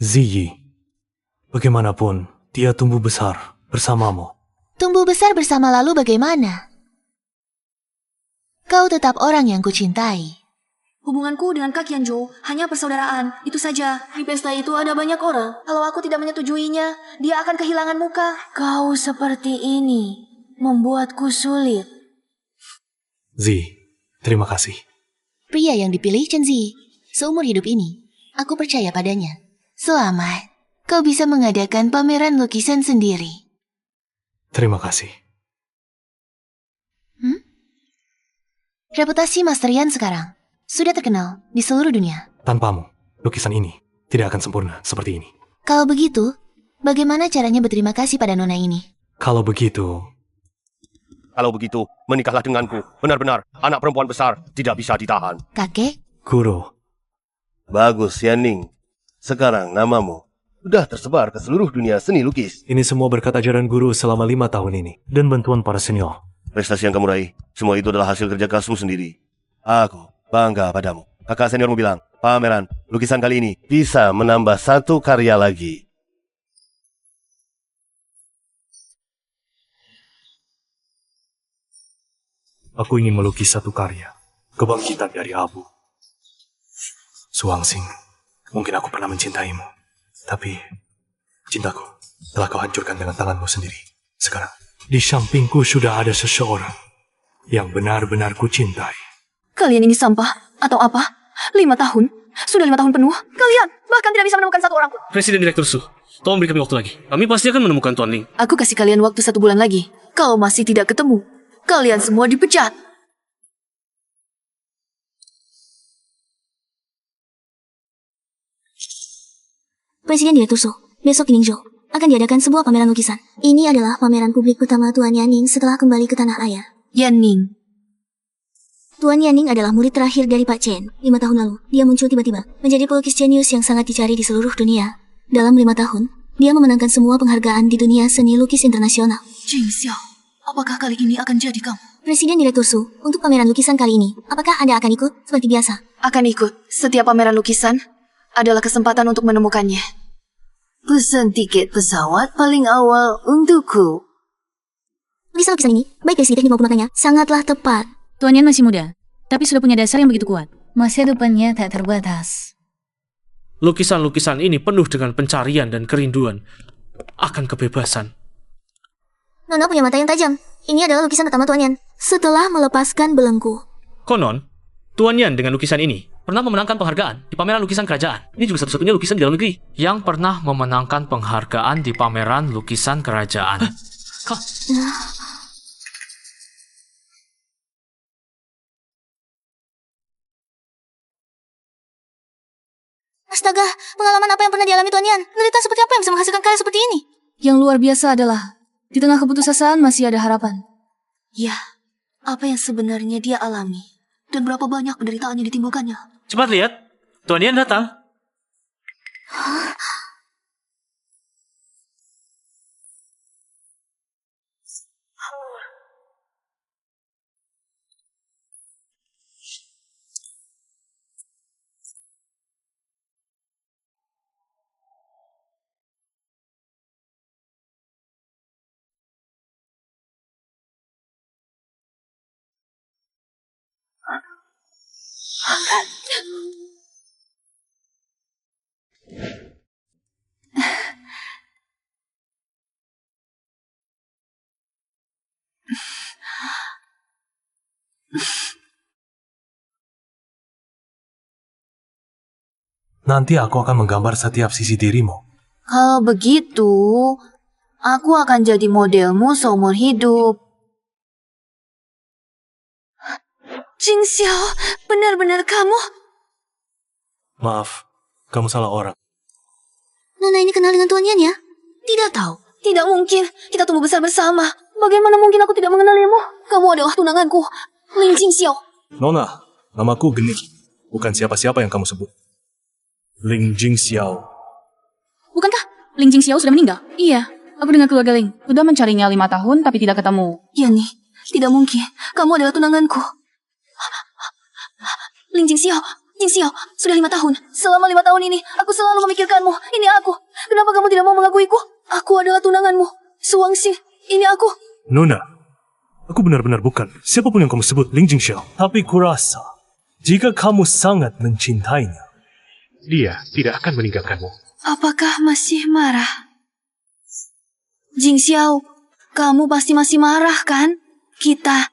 Ziyi, bagaimanapun, dia tumbuh besar bersamamu. Tumbuh besar bersama lalu bagaimana? Kau tetap orang yang kucintai. Hubunganku dengan Kak Yanjo hanya persaudaraan, itu saja. Di pesta itu ada banyak orang. Kalau aku tidak menyetujuinya, dia akan kehilangan muka. Kau seperti ini membuatku sulit. Zi, terima kasih. Pria yang dipilih Chen Zi seumur hidup ini, aku percaya padanya. Selamat, kau bisa mengadakan pameran lukisan sendiri. Terima kasih. Reputasi Master Yan sekarang sudah terkenal di seluruh dunia. Tanpamu, lukisan ini tidak akan sempurna seperti ini. Kalau begitu, bagaimana caranya berterima kasih pada nona ini? Kalau begitu, menikahlah denganku. Benar-benar, anak perempuan besar tidak bisa ditahan. Kakek? Guru. Bagus, Yan Ning. Sekarang namamu sudah tersebar ke seluruh dunia seni lukis. Ini semua berkat ajaran guru selama 5 tahun ini dan bantuan para senior. Prestasi yang kamu raih, semua itu adalah hasil kerja kerasmu sendiri. Aku bangga padamu. Kakak seniormu bilang, pameran lukisan kali ini bisa menambah 1 karya lagi. Aku ingin melukis 1 karya, kebangkitan dari abu. Suangsing, mungkin aku pernah mencintaimu, tapi cintaku telah kau hancurkan dengan tanganmu sendiri. Sekarang, di sampingku sudah ada seseorang yang benar-benar kucintai. Kalian ini sampah atau apa? 5 tahun? Sudah 5 tahun penuh? Kalian bahkan tidak bisa menemukan 1 orang pun. Presiden Direktur Su, tolong beri kami waktu lagi. Kami pasti akan menemukan Tuan Ling. Aku kasih kalian waktu 1 bulan lagi. Kalau masih tidak ketemu, kalian semua dipecat. Presiden Direktur Su, besok di Ningzhou akan diadakan sebuah pameran lukisan. Ini adalah pameran publik pertama Tuan Yan Ning setelah kembali ke tanah ayah. Yan Ning. Tuan Yan Ning adalah murid terakhir dari Pak Chen. 5 tahun lalu, dia muncul tiba-tiba menjadi pelukis jenius yang sangat dicari di seluruh dunia. Dalam 5 tahun, dia memenangkan semua penghargaan di dunia seni lukis internasional. Jing Xiao, apakah kali ini akan jadi kamu? Presiden Direktur Su, untuk pameran lukisan kali ini, apakah Anda akan ikut seperti biasa? Akan ikut. Setiap pameran lukisan adalah kesempatan untuk menemukannya. Pesan tiket pesawat paling awal untukku. Lukisan-lukisan ini, baik dari segi teknik maupun maknanya, sangatlah tepat. Tuan Yan masih muda, tapi sudah punya dasar yang begitu kuat. Masa depannya tak terbatas. Lukisan-lukisan ini penuh dengan pencarian dan kerinduan akan kebebasan. Nona punya mata yang tajam. Ini adalah lukisan pertama Tuan Yan setelah melepaskan belenggu. Konon, Tuan Yan dengan lukisan ini pernah memenangkan penghargaan di pameran lukisan kerajaan. Ini juga satu-satunya lukisan di dalam negeri yang pernah memenangkan penghargaan di pameran lukisan kerajaan. Astaga, pengalaman apa yang pernah dialami Tuan Yan? Derita seperti apa yang bisa menghasilkan karya seperti ini? Yang luar biasa adalah, di tengah keputusasaan masih ada harapan. Ya, apa yang sebenarnya dia alami? Dan berapa banyak penderitaan yang ditimbulkannya? Cepat lihat, Tuan Yan datang. Nanti aku akan menggambar setiap sisi dirimu. Kalau begitu, aku akan jadi modelmu seumur hidup. Jing Xiao, benar-benar kamu? Maaf, kamu salah orang. Nona ini kenal dengan Tuan Yan ya? Tidak tahu. Tidak mungkin. Kita tumbuh besar bersama. Bagaimana mungkin aku tidak mengenalimu? Kamu adalah tunanganku, Ling Jingxiao. Nona, namaku Gening. Bukan siapa-siapa yang kamu sebut. Ling Jingxiao. Bukankah Ling Jingxiao sudah meninggal? Iya, aku dengan keluarga Ling. Sudah mencarinya 5 tahun tapi tidak ketemu. Yani, tidak mungkin. Kamu adalah tunanganku. Ling Jingxiao, sudah 5 tahun. Selama 5 tahun ini, aku selalu memikirkanmu. Ini aku. Kenapa kamu tidak mau mengakuiku? Aku adalah tunanganmu. Suwangxi, ini aku. Nona, aku benar-benar bukan siapapun yang kamu sebut Ling Jingxiao. Tapi kurasa, jika kamu sangat mencintainya, dia tidak akan meninggalkanmu. Apakah masih marah? Jingxiao, kamu pasti masih marah kan? Kita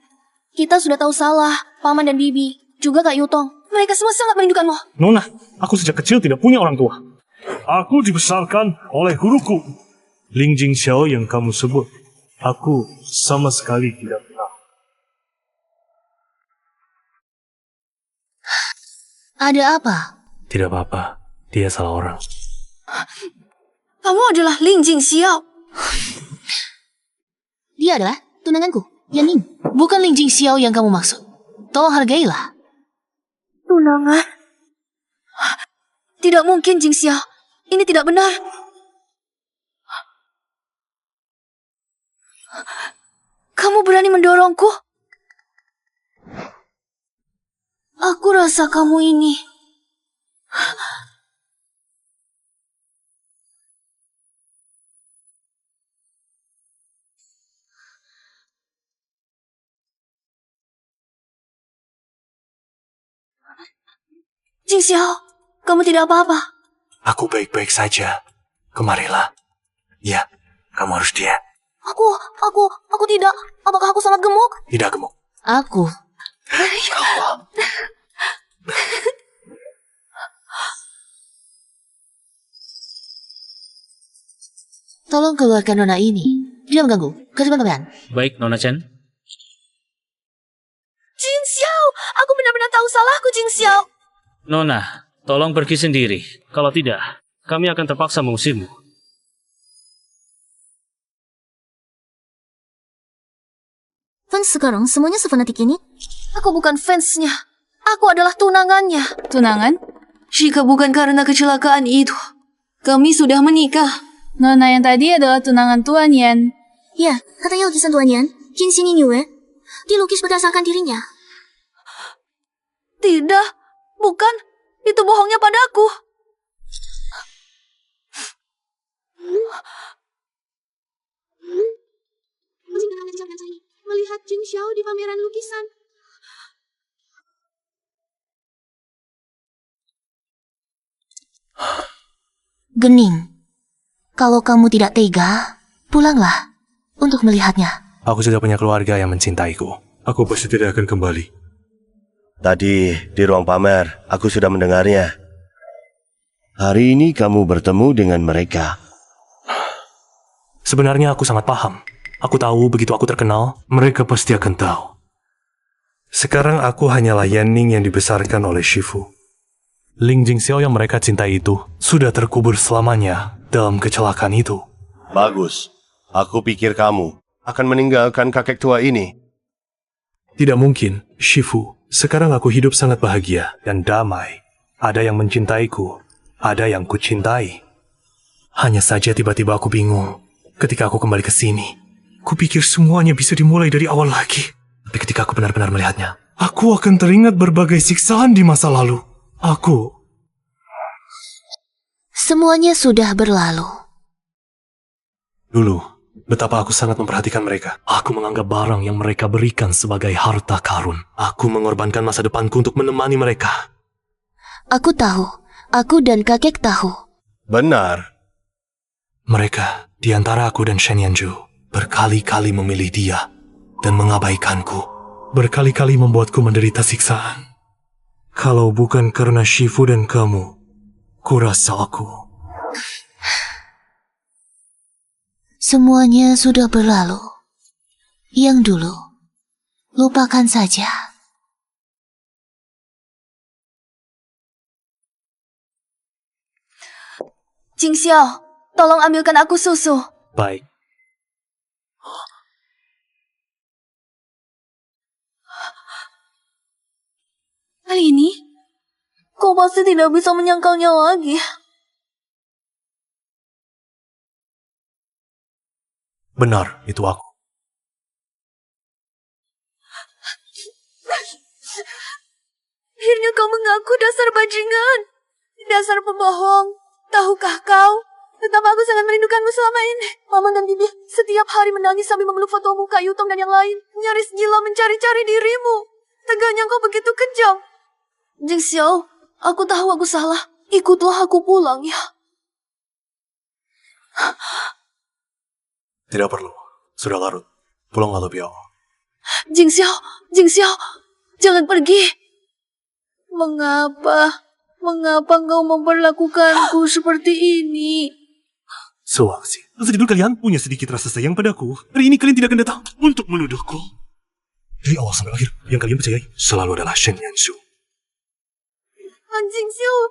sudah tahu salah, Paman dan Bibi. Juga Kak Yutong. Mereka semua sangat merindukanmu. Nona, aku sejak kecil tidak punya orang tua. Aku dibesarkan oleh guruku. Ling Jingxiao yang kamu sebut, aku sama sekali tidak kenal. Ada apa? Tidak apa-apa, dia salah orang. Kamu adalah Ling Jingxiao. Dia adalah tunanganku, Yaning. Bukan Ling Jingxiao yang kamu maksud. Tolong hargailah. Tunangan? Tidak mungkin, Jingxiao. Ini tidak benar. Kamu berani mendorongku? Aku rasa kamu ini... Jingxiao, kamu tidak apa-apa. Aku baik-baik saja. Kemarilah. Ya, kamu harus diet. Aku tidak. Apakah aku sangat gemuk? Tidak gemuk. Aku. Tolong keluarkan nona ini. Dia mengganggu. Kehidupan kalian. Baik, Nona Chen. Jingxiao, aku benar-benar tahu salahku, Jingxiao. Nona, tolong pergi sendiri. Kalau tidak, kami akan terpaksa mengusirmu. Fans sekarang semuanya sefanatik ini? Aku bukan fansnya. Aku adalah tunangannya. Tunangan? Jika bukan karena kecelakaan itu, kami sudah menikah. Nona yang tadi adalah tunangan Tuan Yan. Ya, katanya lukisan Tuan Yan, Jin Xini Yue, dilukis berdasarkan dirinya. Tidak, bukan. Itu bohongnya padaku. Melihat Jing Xiao di pameran lukisan. Gening. Kalau kamu tidak tega, pulanglah untuk melihatnya. Aku sudah punya keluarga yang mencintaiku. Aku pasti tidak akan kembali. Tadi di ruang pamer, aku sudah mendengarnya. Hari ini kamu bertemu dengan mereka. Sebenarnya aku sangat paham. Aku tahu begitu aku terkenal, mereka pasti akan tahu. Sekarang aku hanyalah Yanning yang dibesarkan oleh Shifu. Ling Jingxiao yang mereka cintai itu sudah terkubur selamanya dalam kecelakaan itu. Bagus. Aku pikir kamu akan meninggalkan kakek tua ini. Tidak mungkin, Shifu. Sekarang aku hidup sangat bahagia dan damai. Ada yang mencintaiku, ada yang kucintai. Hanya saja tiba-tiba aku bingung. Ketika aku kembali ke sini, kupikir semuanya bisa dimulai dari awal lagi. Tapi ketika aku benar-benar melihatnya, aku akan teringat berbagai siksaan di masa lalu. Semuanya sudah berlalu. Dulu, betapa aku sangat memperhatikan mereka. Aku menganggap barang yang mereka berikan sebagai harta karun. Aku mengorbankan masa depanku untuk menemani mereka. Aku tahu. Aku dan kakek tahu. Benar. Mereka, di antara aku dan Shen Yanzhu, berkali-kali memilih dia dan mengabaikanku. Berkali-kali membuatku menderita siksaan. Kalau bukan karena Shifu dan kamu, kurasa aku... Semuanya sudah berlalu. Yang dulu, lupakan saja. Jingxiao, tolong ambilkan aku susu. Baik. Kali ini, kau pasti tidak bisa menyangkalnya lagi. Benar, itu aku. Akhirnya kau mengaku, dasar bajingan. Dasar pembohong. Tahukah kau betapa aku sangat merindukanmu selama ini? Mama dan Bibi setiap hari menangis sambil memeluk fotomu, Kak Yutong dan yang lain. Nyaris gila mencari-cari dirimu. Teganya kau begitu kejam. Jing Xiao, aku tahu aku salah. Ikutlah aku pulang ya. Tidak perlu. Sudah larut. Pulanglah lebih awal. Jing Xiao, jangan pergi. Mengapa kau memperlakukanku seperti ini? Sewaksi. Sejak dulu kalian punya sedikit rasa sayang padaku. Hari ini kalian tidak akan datang untuk menuduhku. Dari awal sampai akhir, yang kalian percayai selalu adalah Shen Yanzhu. Jing Xiao.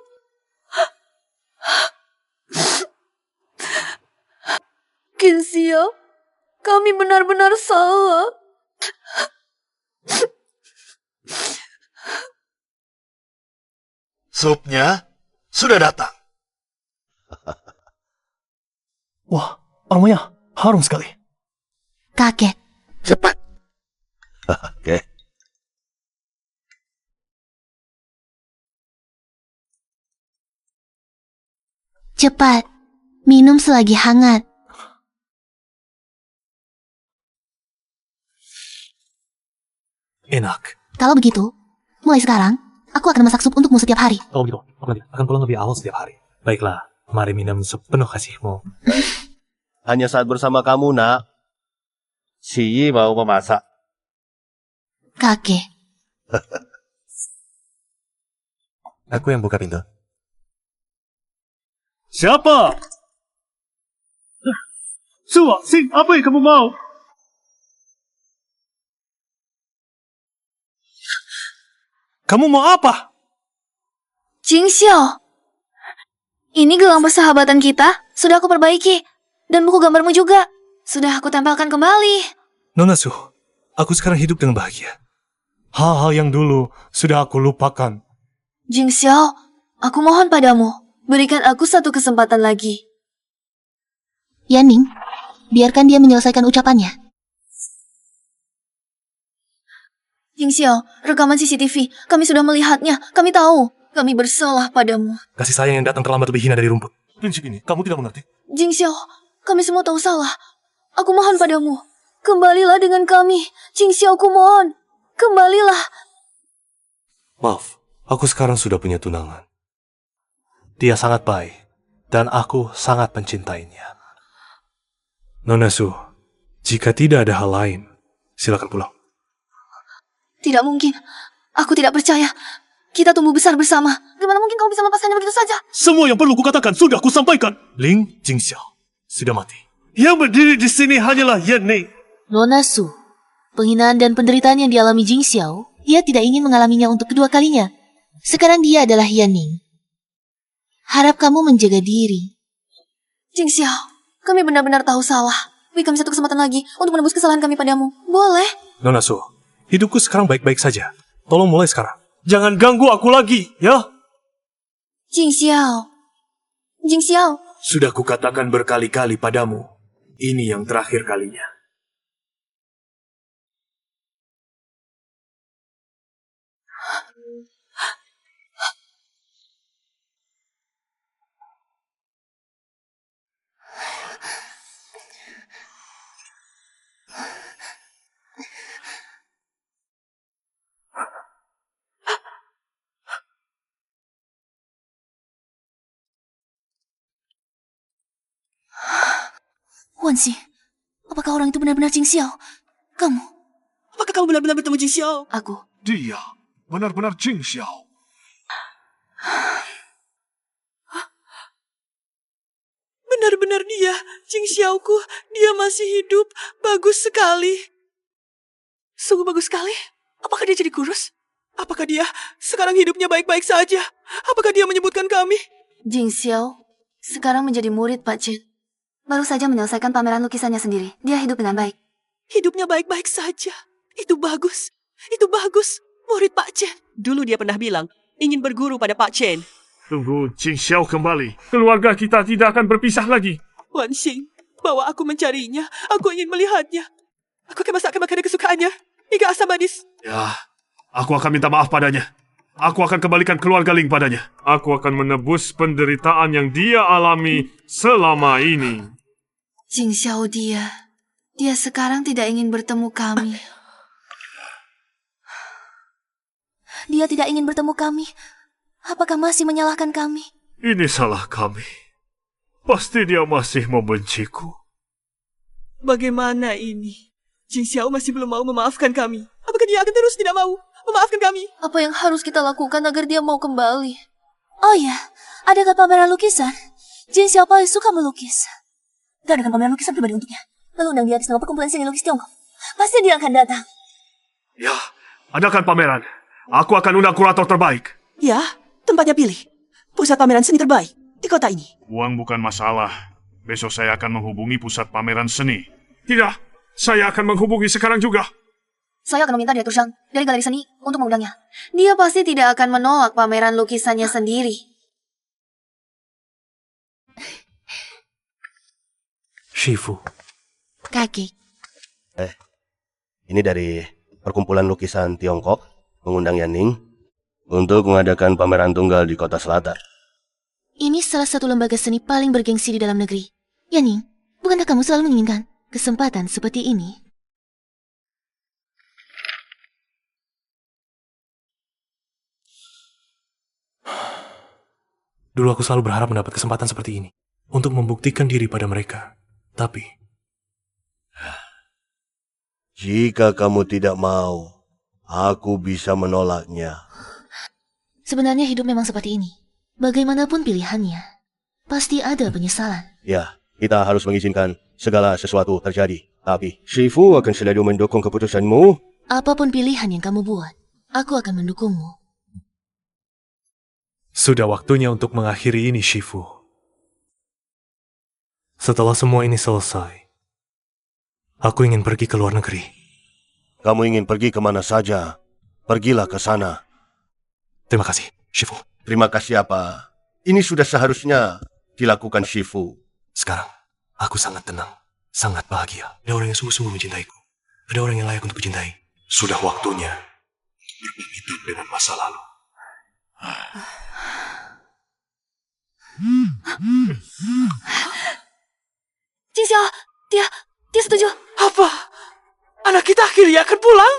Qin Xiao, kami benar-benar salah. Supnya sudah datang. Wah, aromanya harum sekali. Kaget. Cepat. Oke. Cepat. Minum selagi hangat. Enak. Kalau begitu, mulai sekarang, aku akan masak sup untukmu setiap hari. Kalau begitu, aku nanti akan pulang lebih awal setiap hari. Baiklah, mari minum sepenuh kasihmu. Hanya saat bersama kamu, nak. Si Yi mau memasak. Kakek. Aku yang buka pintu. Siapa? Sing, apa yang kamu mau? Kamu mau apa? Jing Xiao, ini gelang persahabatan kita sudah aku perbaiki. Dan buku gambarmu juga sudah aku tempelkan kembali. Nona Su, aku sekarang hidup dengan bahagia. Hal-hal yang dulu sudah aku lupakan. Jing Xiao, aku mohon padamu, berikan aku satu kesempatan lagi. Yanning, biarkan dia menyelesaikan ucapannya. Jing Xiao, rekaman CCTV, kami sudah melihatnya. Kami tahu, kami bersalah padamu. Kasih sayang yang datang terlambat lebih hina dari rumput. Prinsip ini, kamu tidak mengerti. Jing Xiao, kami semua tahu salah. Aku mohon padamu, kembalilah dengan kami. Jing Xiao, aku mohon, kembalilah. Maaf, aku sekarang sudah punya tunangan. Dia sangat baik, dan aku sangat mencintainya. Nona Su, jika tidak ada hal lain, silakan pulang. Tidak mungkin, aku tidak percaya. Kita tumbuh besar bersama. Gimana mungkin kau bisa melepaskannya begitu saja? Semua yang perlu kukatakan sudah kusampaikan. Ling Jingxiao sudah mati. Yang berdiri di sini hanyalah Yanning. Nona Su, penghinaan dan penderitaan yang dialami Jing Xiao, ia tidak ingin mengalaminya untuk kedua kalinya. Sekarang dia adalah Yanning. Harap kamu menjaga diri. Jing Xiao, kami benar-benar tahu salah. Beri kami satu kesempatan lagi untuk menebus kesalahan kami padamu. Boleh? Nona Su, hidupku sekarang baik-baik saja. Tolong mulai sekarang. Jangan ganggu aku lagi, ya? Jing Xiao. Jing Xiao. Sudah kukatakan berkali-kali padamu, ini yang terakhir kalinya. Wanxi, apakah orang itu benar-benar Jing Xiao? Kamu? Apakah kamu benar-benar bertemu Jing Xiao? Aku. Dia benar-benar Jing Xiao. Benar-benar dia, Jing Xiaoku. Dia masih hidup. Bagus sekali. Sungguh bagus sekali. Apakah dia jadi kurus? Apakah dia sekarang hidupnya baik-baik saja? Apakah dia menyebutkan kami? Jing Xiao sekarang menjadi murid Pak Chen. Baru saja menyelesaikan pameran lukisannya sendiri. Dia hidup dengan baik. Hidupnya baik-baik saja. Itu bagus. Itu bagus. Murid Pak Chen. Dulu dia pernah bilang ingin berguru pada Pak Chen. Tunggu Jing Xiao kembali. Keluarga kita tidak akan berpisah lagi. Wan Xing, bawa aku mencarinya. Aku ingin melihatnya. Aku akan masakkan makanan kesukaannya hingga asam manis. Ya, aku akan minta maaf padanya. Aku akan kembalikan keluarga Ling padanya. Aku akan menebus penderitaan yang dia alami selama ini. Jing Xiao dia sekarang tidak ingin bertemu kami. Dia tidak ingin bertemu kami. Apakah masih menyalahkan kami? Ini salah kami. Pasti dia masih membenciku. Bagaimana ini? Jing Xiao masih belum mau memaafkan kami. Apakah dia akan terus tidak mau memaafkan kami? Apa yang harus kita lakukan agar dia mau kembali? Oh ya, adakah pameran lukisan? Jin Xiao paling suka melukis. Kita adakan pameran lukisan pribadi untuknya. Lalu undang dia ke nama perkumpulan seni lukis Tiongkok. Pasti dia akan datang. Ya, adakan pameran. Aku akan undang kurator terbaik. Ya, tempatnya pilih. Pusat pameran seni terbaik di kota ini. Uang bukan masalah. Besok saya akan menghubungi pusat pameran seni. Tidak, saya akan menghubungi sekarang juga. Saya akan meminta direktur Zhang dari galeri seni untuk mengundangnya. Dia pasti tidak akan menolak pameran lukisannya sendiri. Shifu. Kakek. Ini dari perkumpulan lukisan Tiongkok mengundang Yanning untuk mengadakan pameran tunggal di kota selatan. Ini salah satu lembaga seni paling bergengsi di dalam negeri. Yanning, bukankah kamu selalu menginginkan kesempatan seperti ini? Dulu aku selalu berharap mendapat kesempatan seperti ini untuk membuktikan diri pada mereka. Tapi jika kamu tidak mau, aku bisa menolaknya. Sebenarnya hidup memang seperti ini. Bagaimanapun pilihannya, pasti ada penyesalan. Ya, kita harus mengizinkan segala sesuatu terjadi. Tapi Shifu akan selalu mendukung keputusanmu. Apapun pilihan yang kamu buat, aku akan mendukungmu. sudah waktunya untuk mengakhiri ini, Shifu. Setelah semua ini selesai, aku ingin pergi ke luar negeri. Kamu ingin pergi kemana saja, pergilah ke sana. Terima kasih, Shifu. Terima kasih apa? Ini sudah seharusnya dilakukan, Shifu. Sekarang, aku sangat tenang, sangat bahagia. Ada orang yang sungguh-sungguh mencintaiku. Ada orang yang layak untuk kucintai. Sudah waktunya berpamitan dengan masa lalu. Jingxiao, dia setuju. Apa? Anak kita akhirnya akan pulang?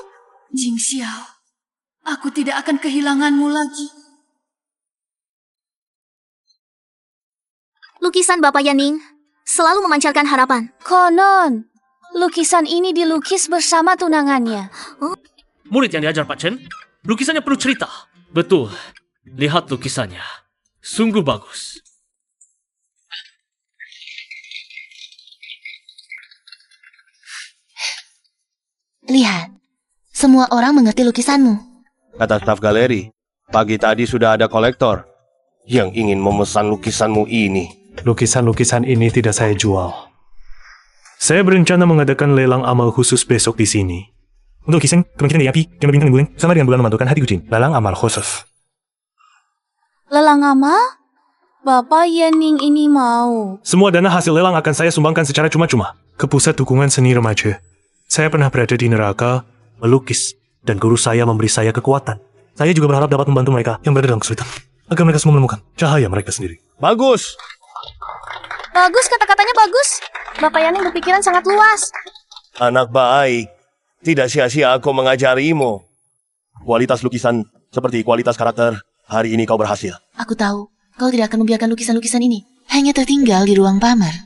Jingxiao, aku tidak akan kehilanganmu lagi. Lukisan Bapak Yanning selalu memancarkan harapan. Konon, lukisan ini dilukis bersama tunangannya. Murid yang diajar Pak Chen, lukisannya penuh cerita. Betul, lihat lukisannya. Sungguh bagus. Lihat, semua orang mengerti lukisanmu. Kata staf galeri, pagi tadi sudah ada kolektor yang ingin memesan lukisanmu ini. Lukisan-lukisan ini tidak saya jual. Saya berencana mengadakan lelang amal khusus besok di sini. Untuk lukisan kemungkinan di api yang berbintang bulan sama dengan bulan memantulkan hati kucing. Lelang amal khusus. Lelang amal? Bapak Yanning ini mau. Semua dana hasil lelang akan saya sumbangkan secara cuma-cuma ke pusat dukungan seni remaja. Saya pernah berada di neraka, melukis, dan guru saya memberi saya kekuatan. Saya juga berharap dapat membantu mereka yang berada dalam kesulitan, agar mereka semua menemukan cahaya mereka sendiri. Bagus! Bagus, kata-katanya bagus. Bapak Yanning berpikiran sangat luas. Anak baik, tidak sia-sia aku mengajarimu. Kualitas lukisan seperti kualitas karakter, hari ini kau berhasil. Aku tahu, kau tidak akan membiarkan lukisan-lukisan ini hanya tertinggal di ruang pamer.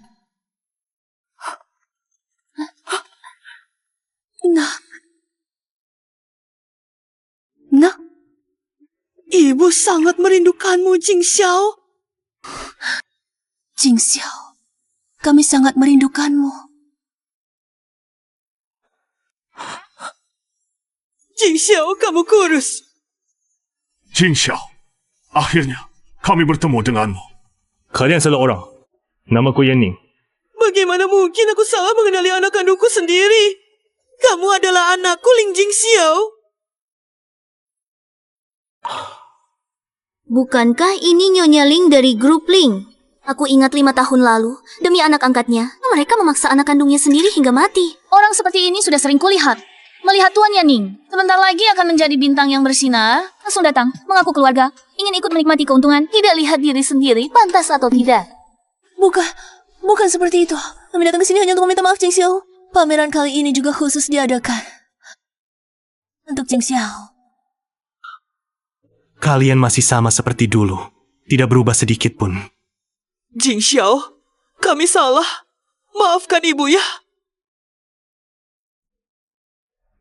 Nah, ibu sangat merindukanmu, Jingxiao. Jingxiao, kami sangat merindukanmu. Jingxiao, kamu kurus. Jingxiao, akhirnya kami bertemu denganmu. Kalian salah orang. Namaku Yanning. Bagaimana mungkin aku salah mengenali anak kandungku sendiri? Kamu adalah anakku, Ling Jingxiao. Bukankah ini Nyonya Ling dari grup Ling? Aku ingat 5 tahun lalu, demi anak angkatnya, mereka memaksa anak kandungnya sendiri hingga mati. Orang seperti ini sudah sering kulihat. Melihat Tuan Yaning, sebentar lagi akan menjadi bintang yang bersinar. Langsung datang, mengaku keluarga, ingin ikut menikmati keuntungan, tidak lihat diri sendiri, pantas atau tidak. Bukan seperti itu. Kami datang ke sini hanya untuk meminta maaf, Jing Xiao. Pameran kali ini juga khusus diadakan untuk Jing Xiao. Kalian masih sama seperti dulu. Tidak berubah sedikit pun. Jing Xiao, kami salah. Maafkan ibu ya.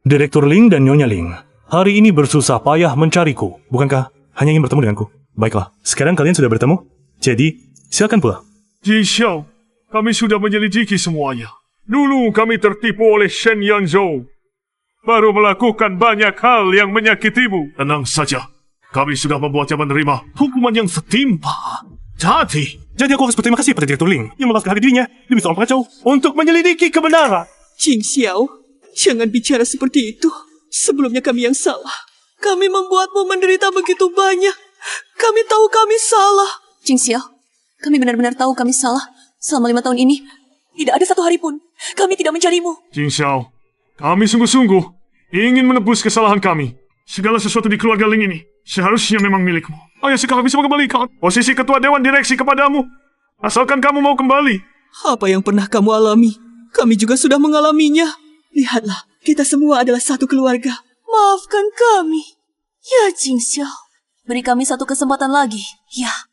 Direktur Ling dan Nyonya Ling, hari ini bersusah payah mencariku. Bukankah hanya ingin bertemu denganku? Baiklah, sekarang kalian sudah bertemu. Jadi, silakan pulang. Jing Xiao, kami sudah menyelidiki semuanya. Dulu kami tertipu oleh Shen Yanzhou. Baru melakukan banyak hal yang menyakitimu. Tenang saja. Kami sudah membuatnya menerima hukuman yang setimpa. Jadi aku harus berterima kasih pada Direktur Ling yang melepaskan harga dirinya demi seorang pengacau untuk menyelidiki kebenaran. Jing Xiao, jangan bicara seperti itu. Sebelumnya kami yang salah. Kami membuatmu menderita begitu banyak. Kami tahu kami salah. Jing Xiao, kami benar-benar tahu kami salah. Selama 5 tahun ini, tidak ada satu hari pun kami tidak mencarimu. Jing Xiao, kami sungguh-sungguh ingin menebus kesalahan kami. Segala sesuatu di keluarga Ling ini seharusnya memang milikmu. Ayo sekarang bisa mengembalikan posisi ketua dewan direksi kepadamu. Asalkan kamu mau kembali. Apa yang pernah kamu alami, kami juga sudah mengalaminya. Lihatlah, kita semua adalah satu keluarga. Maafkan kami. Ya, Jing Xiao. Beri kami satu kesempatan lagi. Ya.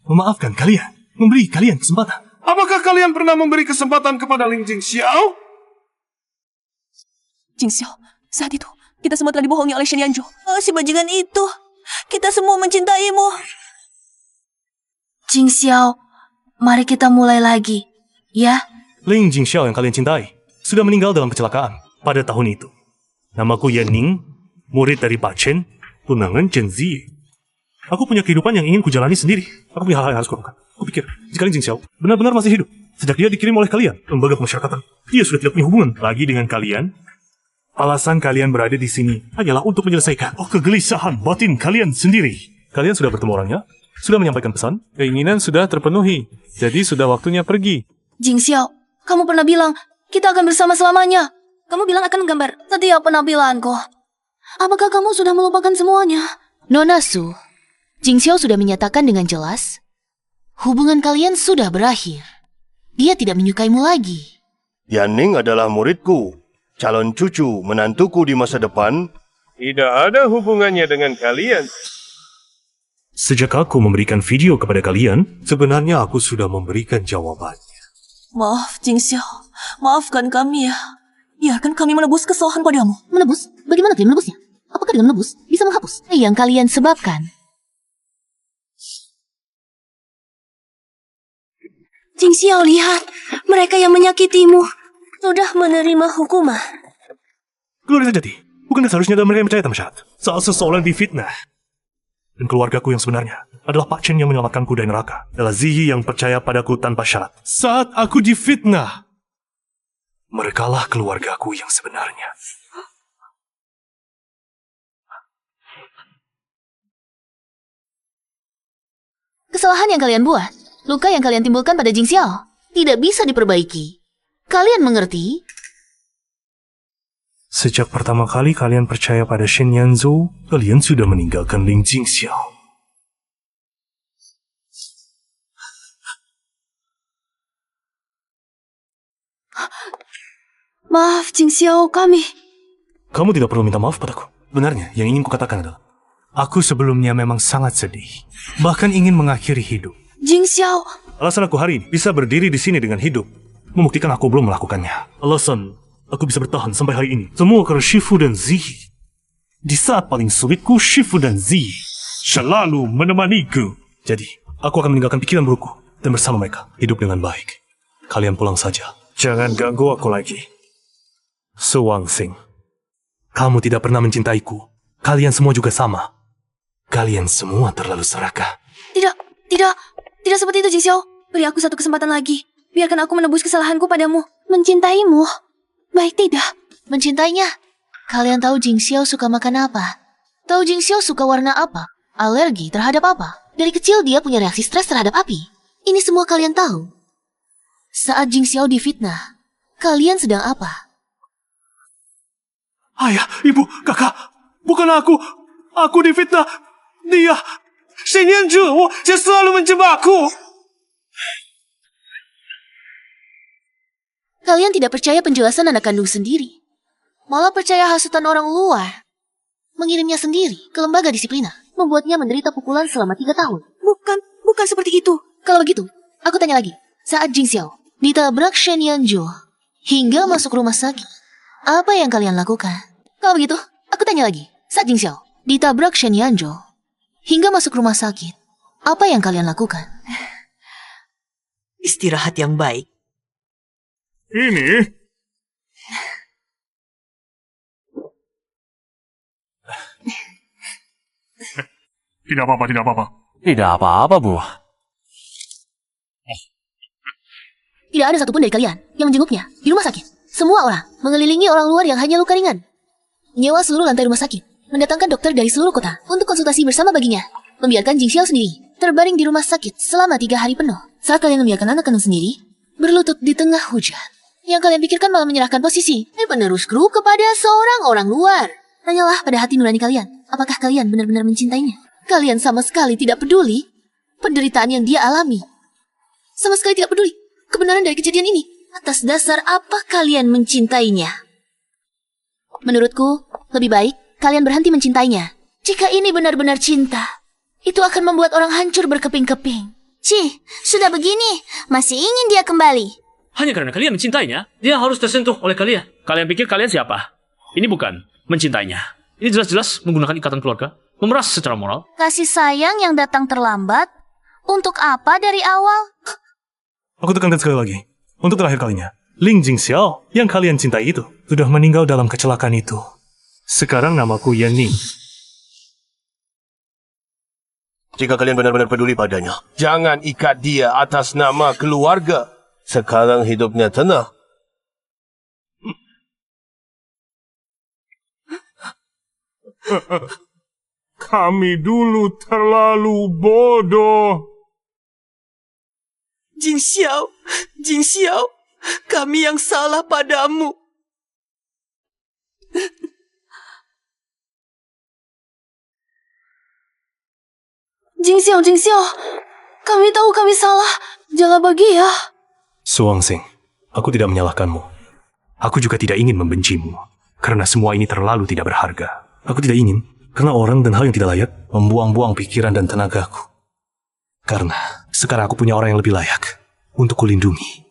Memaafkan kalian, memberi kalian kesempatan. Apakah kalian pernah memberi kesempatan kepada Ling Jing Xiao? Jing Xiao, saat itu kita semua telah dibohongi oleh Shen Yanzhou. Oh, si bajingan itu. Kita semua mencintaimu. Jing Xiao, mari kita mulai lagi, ya? Ling Jing Xiao yang kalian cintai sudah meninggal dalam kecelakaan pada tahun itu. Namaku Yan Ning, murid dari Pak Chen, tunangan Chen Zi. Aku punya kehidupan yang ingin kujalani sendiri. Aku punya hal yang harus kulakukan. Kupikir, jika Ling Jing Xiao benar-benar masih hidup, sejak dia dikirim oleh kalian, lembaga pemasyarakatan, dia sudah tidak punya hubungan lagi dengan kalian. Alasan kalian berada di sini hanyalah untuk menyelesaikan kegelisahan batin kalian sendiri. Kalian sudah bertemu orangnya, sudah menyampaikan pesan, keinginan sudah terpenuhi, jadi sudah waktunya pergi. Jing Xiao, kamu pernah bilang kita akan bersama selamanya. Kamu bilang akan menggambar setiap penampilanku. Apakah kamu sudah melupakan semuanya? Nona Su, Jing Xiao sudah menyatakan dengan jelas, hubungan kalian sudah berakhir. Dia tidak menyukaimu lagi. Yan Ning adalah muridku, calon cucu menantuku di masa depan. Tidak ada hubungannya dengan kalian. Sejak aku memberikan video kepada kalian, sebenarnya aku sudah memberikan jawabannya. Maaf, Jing Xiao. Maafkan kami ya. Biarkan kami menebus kesalahan padamu. Menebus? Bagaimana kalian menebusnya? Apakah dengan menebus bisa menghapus yang kalian sebabkan? Jing Xiao, lihat. Mereka yang menyakitimu sudah menerima hukuman. Keluar saja, bukankah seharusnya ada mereka yang percaya tanpa syarat saat seseorang difitnah? Dan keluargaku yang sebenarnya adalah Pak Chen yang menyelamatkanku dari neraka. Adalah Ziyi yang percaya padaku tanpa syarat. Saat aku difitnah, merekalah keluargaku yang sebenarnya. Kesalahan yang kalian buat, luka yang kalian timbulkan pada Jing Xiao, tidak bisa diperbaiki. Kalian mengerti? Sejak pertama kali kalian percaya pada Shen Yanzhou, kalian sudah meninggalkan Ling Jing Xiao. Maaf, Jing Xiao, kami. Kamu tidak perlu minta maaf padaku. Benarnya, yang ingin kukatakan adalah, aku sebelumnya memang sangat sedih, bahkan ingin mengakhiri hidup. Jing Xiao. Alasan aku hari ini bisa berdiri di sini dengan hidup, membuktikan aku belum melakukannya. Alasan aku bisa bertahan sampai hari ini, semua karena Shifu dan Ziyi. Di saat paling sulitku, Shifu dan Ziyi selalu menemaniku. Jadi, aku akan meninggalkan pikiran burukku dan bersama mereka hidup dengan baik. Kalian pulang saja. Jangan ganggu aku lagi. Suwangsing, kamu tidak pernah mencintaiku. Kalian semua juga sama. Kalian semua terlalu serakah. Tidak seperti itu, Jing Xiao. Beri aku satu kesempatan lagi. Biarkan aku menebus kesalahanku padamu. Mencintaimu. Baik tidak. Mencintainya? Kalian tahu Jing Xiao suka makan apa? Tahu Jing Xiao suka warna apa? Alergi terhadap apa? Dari kecil dia punya reaksi stres terhadap api. Ini semua kalian tahu. Saat Jing Xiao difitnah, kalian sedang apa? Ayah, ibu, kakak, bukan aku. Aku difitnah. Dia, Shen Yanzhu, dia selalu menjebakku. Kalian tidak percaya penjelasan anak kandung sendiri. Malah percaya hasutan orang luar. Mengirimnya sendiri ke lembaga disiplina. Membuatnya menderita pukulan selama 3 tahun. Bukan seperti itu. Kalau begitu, aku tanya lagi. Saat Jing Xiao ditabrak Shen Yanzhu hingga masuk rumah sakit, apa yang kalian lakukan? Kalau begitu, aku tanya lagi. Saat Jing Xiao ditabrak Shen Yanzhu hingga masuk rumah sakit, apa yang kalian lakukan? Istirahat yang baik. Ini? Tidak apa-apa, tidak apa-apa. Tidak apa-apa, Bu. Tidak ada satupun dari kalian yang menjenguknya di rumah sakit. Semua orang mengelilingi orang luar yang hanya luka ringan. Menyewa seluruh lantai rumah sakit, mendatangkan dokter dari seluruh kota untuk konsultasi bersama baginya. Membiarkan Jing Xiao sendiri terbaring di rumah sakit selama 3 hari penuh. Saat kalian membiarkan anak kandung sendiri berlutut di tengah hujan, yang kalian pikirkan malah menyerahkan posisi penerus kru kepada seorang orang luar. Tanyalah pada hati nurani kalian, apakah kalian benar-benar mencintainya? Kalian sama sekali tidak peduli penderitaan yang dia alami. Sama sekali tidak peduli kebenaran dari kejadian ini. Atas dasar apa kalian mencintainya? Menurutku, lebih baik kalian berhenti mencintainya. Jika ini benar-benar cinta, itu akan membuat orang hancur berkeping-keping. Cih, sudah begini, masih ingin dia kembali. Hanya karena kalian mencintainya, dia harus tersentuh oleh kalian. Kalian pikir kalian siapa? Ini bukan mencintainya. Ini jelas-jelas menggunakan ikatan keluarga, memeras secara moral. Kasih sayang yang datang terlambat, untuk apa dari awal? Aku tekankan sekali lagi. Untuk terakhir kalinya, Ling Jingxiao yang kalian cintai itu sudah meninggal dalam kecelakaan itu. Sekarang namaku Yan Ning. Jika kalian benar-benar peduli padanya, jangan ikat dia atas nama keluarga. Sekarang hidupnya tenang. Kami dulu terlalu bodoh. Jing Xiao, kami yang salah padamu. Jing Xiao, kami tahu kami salah. Jangan bagi ya. Suangsing, aku tidak menyalahkanmu. Aku juga tidak ingin membencimu. Karena semua ini terlalu tidak berharga. Aku tidak ingin, karena orang dan hal yang tidak layak, membuang-buang pikiran dan tenagaku. Karena sekarang aku punya orang yang lebih layak untuk kulindungi.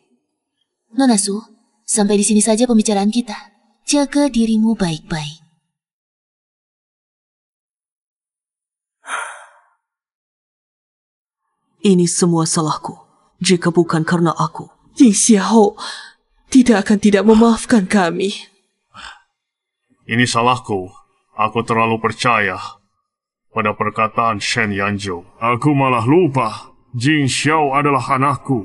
Nona Su, sampai di sini saja pembicaraan kita. Jaga dirimu baik-baik. Ini semua salahku. Jika bukan karena aku, Jing Xiao tidak akan tidak memaafkan kami. Ini salahku. Aku terlalu percaya pada perkataan Shen Yanzhu. Aku malah lupa Jing Xiao adalah anakku.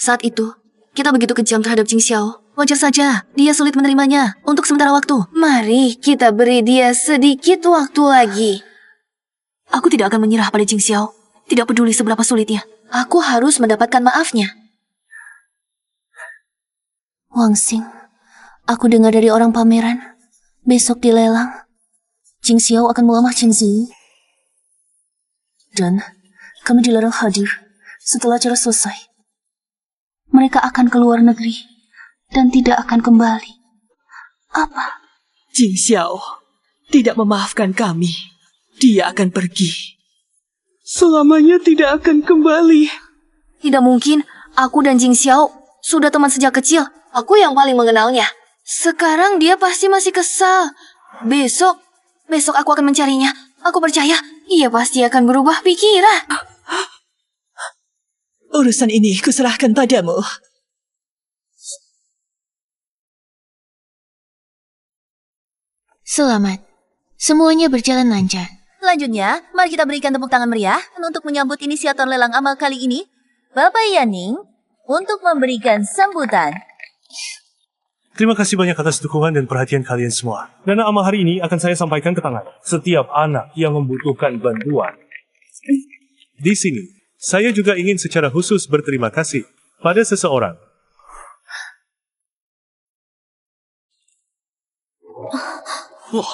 Saat itu, kita begitu kejam terhadap Jing Xiao. Wajar saja, dia sulit menerimanya untuk sementara waktu. Mari kita beri dia sedikit waktu lagi. Aku tidak akan menyerah pada Jing Xiao. Tidak peduli seberapa sulitnya. Aku harus mendapatkan maafnya. Wang Xing, aku dengar dari orang pameran. Besok di lelang, Jing Xiao akan melamar Chen Zi. Dan kami dilarang hadir setelah acara selesai. Mereka akan ke luar negeri dan tidak akan kembali. Apa? Jing Xiao tidak memaafkan kami. Dia akan pergi. Selamanya tidak akan kembali. Tidak mungkin. Aku dan Jing Xiao sudah teman sejak kecil. Aku yang paling mengenalnya. Sekarang dia pasti masih kesal. Besok aku akan mencarinya. Aku percaya ia pasti akan berubah pikiran. Urusan ini kuserahkan padamu. Selamat. Semuanya berjalan lancar. Selanjutnya, mari kita berikan tepuk tangan meriah untuk menyambut inisiator lelang amal kali ini, Bapak Yan Ning, untuk memberikan sambutan. Terima kasih banyak atas dukungan dan perhatian kalian semua. Dana amal hari ini akan saya sampaikan ke tangan setiap anak yang membutuhkan bantuan. Di sini, saya juga ingin secara khusus berterima kasih pada seseorang. Wah.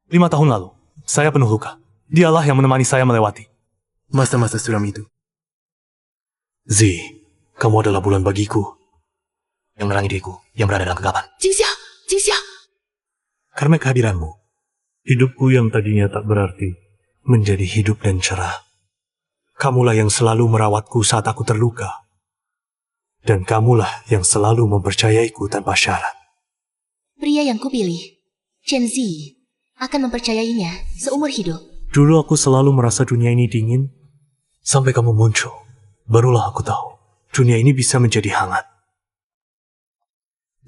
5 tahun lalu, saya penuh luka. Dialah yang menemani saya melewati masa-masa suram itu. Z, kamu adalah bulan bagiku yang menerangi diriku yang berada dalam kegelapan. Jingxiao, Jingxiao. Karena kehadiranmu, hidupku yang tadinya tak berarti menjadi hidup dan cerah. Kamulah yang selalu merawatku saat aku terluka. Dan kamulah yang selalu mempercayaiku tanpa syarat. Pria yang kupilih, Chen Zi, akan mempercayainya seumur hidup. Dulu aku selalu merasa dunia ini dingin, sampai kamu muncul. Barulah aku tahu, dunia ini bisa menjadi hangat.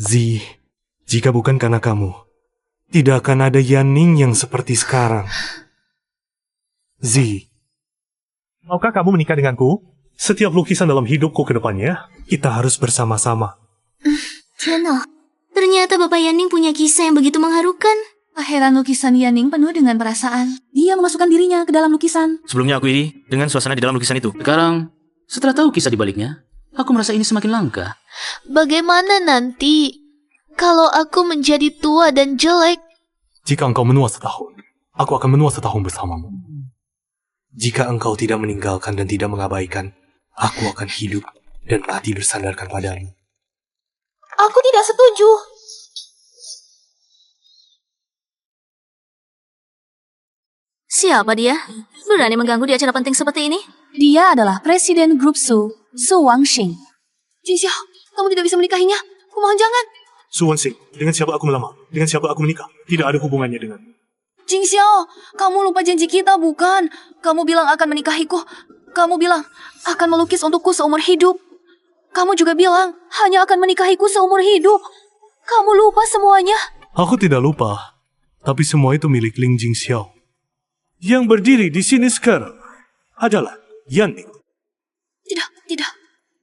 Z, jika bukan karena kamu, tidak akan ada Yanning yang seperti sekarang. Z, maukah kamu menikah denganku? Setiap lukisan dalam hidupku ke depannya, kita harus bersama-sama. Tiana, ternyata Bapak Yanning punya kisah yang begitu mengharukan. Heran lukisan Yanning penuh dengan perasaan. Dia memasukkan dirinya ke dalam lukisan. Sebelumnya aku iri dengan suasana di dalam lukisan itu. Sekarang, setelah tahu kisah di baliknya, aku merasa ini semakin langka. Bagaimana nanti kalau aku menjadi tua dan jelek? Jika engkau menua setahun, aku akan menua setahun bersamamu. Jika engkau tidak meninggalkan dan tidak mengabaikan, aku akan hidup dan mati bersandarkan padamu. Aku tidak setuju. Siapa dia? Berani mengganggu di acara penting seperti ini? Dia adalah Presiden Grup Su Wangxing. Jingxiao, kamu tidak bisa menikahinya. Kumohon jangan. Su Wangxing, dengan siapa aku melamar? Dengan siapa aku menikah? Tidak ada hubungannya dengan... Jingxiao, kamu lupa janji kita bukan? Kamu bilang akan menikahiku. Kamu bilang akan melukis untukku seumur hidup. Kamu juga bilang hanya akan menikahiku seumur hidup. Kamu lupa semuanya. Aku tidak lupa. Tapi semua itu milik Ling Jingxiao. Yang berdiri di sini sekarang adalah Yanning. Tidak.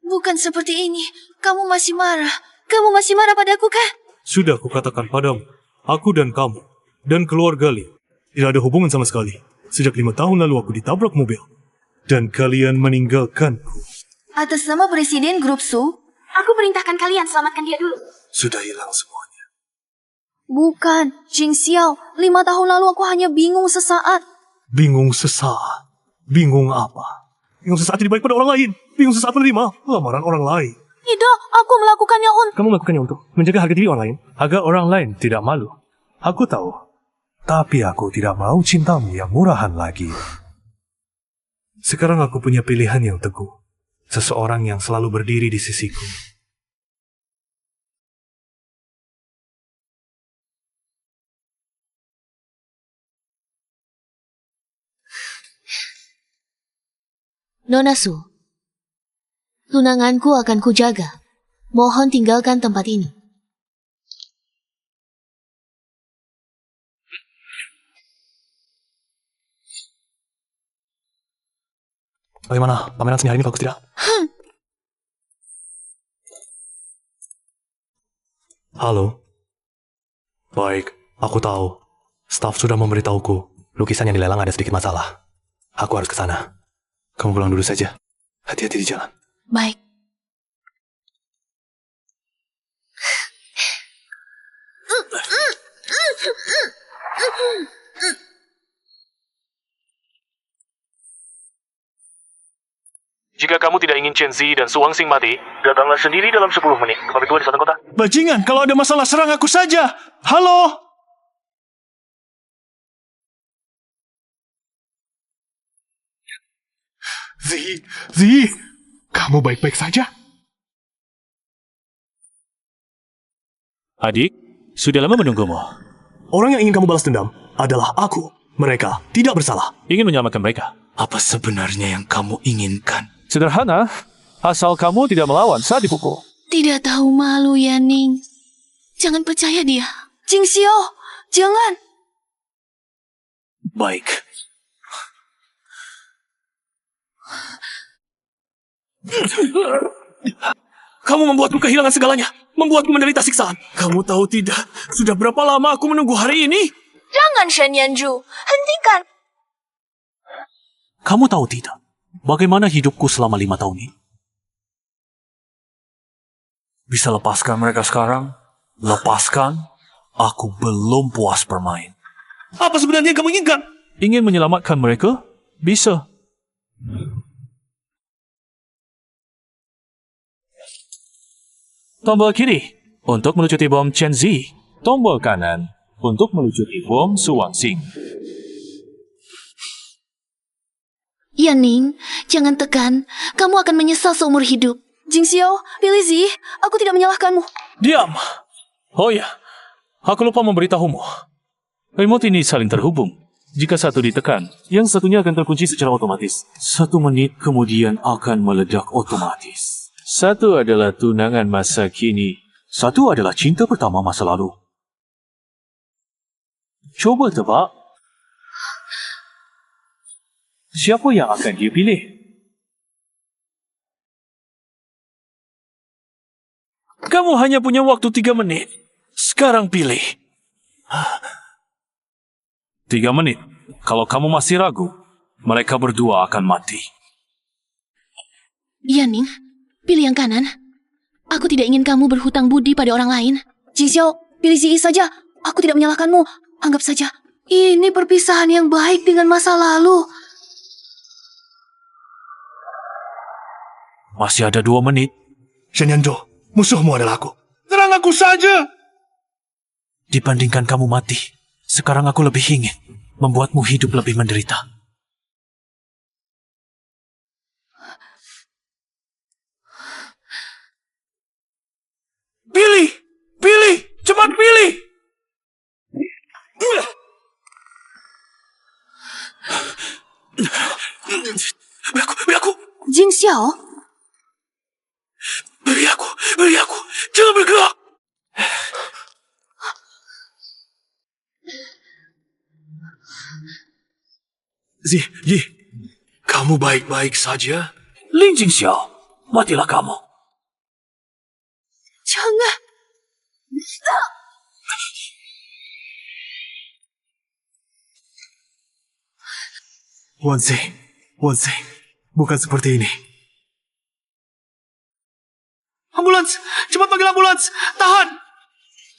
Bukan seperti ini. Kamu masih marah. Kamu masih marah padaku, kan? Sudah kukatakan padamu, aku dan kamu, dan keluarga Ling, tidak ada hubungan sama sekali. Sejak 5 tahun lalu aku ditabrak mobil. Dan kalian meninggalkanku. Atas nama Presiden Grup Su, aku perintahkan kalian selamatkan dia dulu. Sudah hilang semuanya. Bukan, Jingxiao. 5 tahun lalu aku hanya bingung sesaat. Bingung sesaat? Bingung apa? Bingung sesaat jadi baik pada orang lain. Bingung sesaat menerima lamaran orang lain. Tidak, aku melakukannya Kamu melakukannya untuk menjaga harga diri orang lain, agar orang lain tidak malu. Aku tahu. Tapi aku tidak mau cintamu yang murahan lagi. Sekarang aku punya pilihan yang teguh. Seseorang yang selalu berdiri di sisiku. Nona Su, tunanganku akan kujaga. Mohon tinggalkan tempat ini. Bagaimana? Pameran seni hari ini bagus tidak? Halo? Baik, aku tahu. Staf sudah memberitahuku. Lukisan yang dilelang ada sedikit masalah. Aku harus ke sana. Kamu pulang dulu saja. Hati-hati di jalan. Baik. Jika kamu tidak ingin Chen Zi dan Su Wangxing mati, datanglah sendiri dalam 10 menit. Kami tua di selatan kota. Bajingan, kalau ada masalah serang aku saja. Halo? Zi, kamu baik-baik saja? Adik, sudah lama menunggumu. Orang yang ingin kamu balas dendam adalah aku. Mereka tidak bersalah. Ingin menyelamatkan mereka. Apa sebenarnya yang kamu inginkan? Sederhana, asal kamu tidak melawan saat dipukul. Tidak tahu malu, Yanning. Jangan percaya dia. Jingxiao, jangan. Baik. Kamu membuatku kehilangan segalanya. Membuatku menderita siksaan. Kamu tahu tidak, sudah berapa lama aku menunggu hari ini? Jangan, Shen Yanzhu. Hentikan. Kamu tahu tidak, bagaimana hidupku selama 5 tahun ini? Bisa lepaskan mereka sekarang? Lepaskan? Aku belum puas bermain. Apa sebenarnya yang kamu inginkan? Ingin menyelamatkan mereka? Bisa. Tombol kiri untuk melucuti bom Chen Zi. Tombol kanan untuk melucuti bom Su Wangxing. Ya Ning, jangan tekan. Kamu akan menyesal seumur hidup. Jing Xiao, pilih Zi. Aku tidak menyalahkanmu. Diam! Oh ya, aku lupa memberitahumu. Remote ini saling terhubung. Jika satu ditekan, yang satunya akan terkunci secara otomatis. 1 menit kemudian akan meledak otomatis. Satu adalah tunangan masa kini. Satu adalah cinta pertama masa lalu. Coba tebak. Siapa yang akan dia pilih? Kamu hanya punya waktu 3 menit. Sekarang pilih. 3 menit. Kalau kamu masih ragu, mereka berdua akan mati. Ya Ning, pilih yang kanan. Aku tidak ingin kamu berhutang budi pada orang lain. Jing Xiao, pilih Ziyi saja. Aku tidak menyalahkanmu. Anggap saja ini perpisahan yang baik dengan masa lalu. Masih ada 2 menit. Shen Yanzhu, musuhmu adalah aku. Serang aku saja! Dibandingkan kamu mati, sekarang aku lebih ingin membuatmu hidup lebih menderita. Pilih! Pilih! Cepat pilih! Beri aku! Jing Xiao? Beri aku! Beri aku! Jangan bergerak! Yi, kamu baik-baik saja? Ling Jingxiao, matilah kamu. Jangan. Wanxing, bukan seperti ini. Ambulans! Cepat panggil ambulans! Tahan!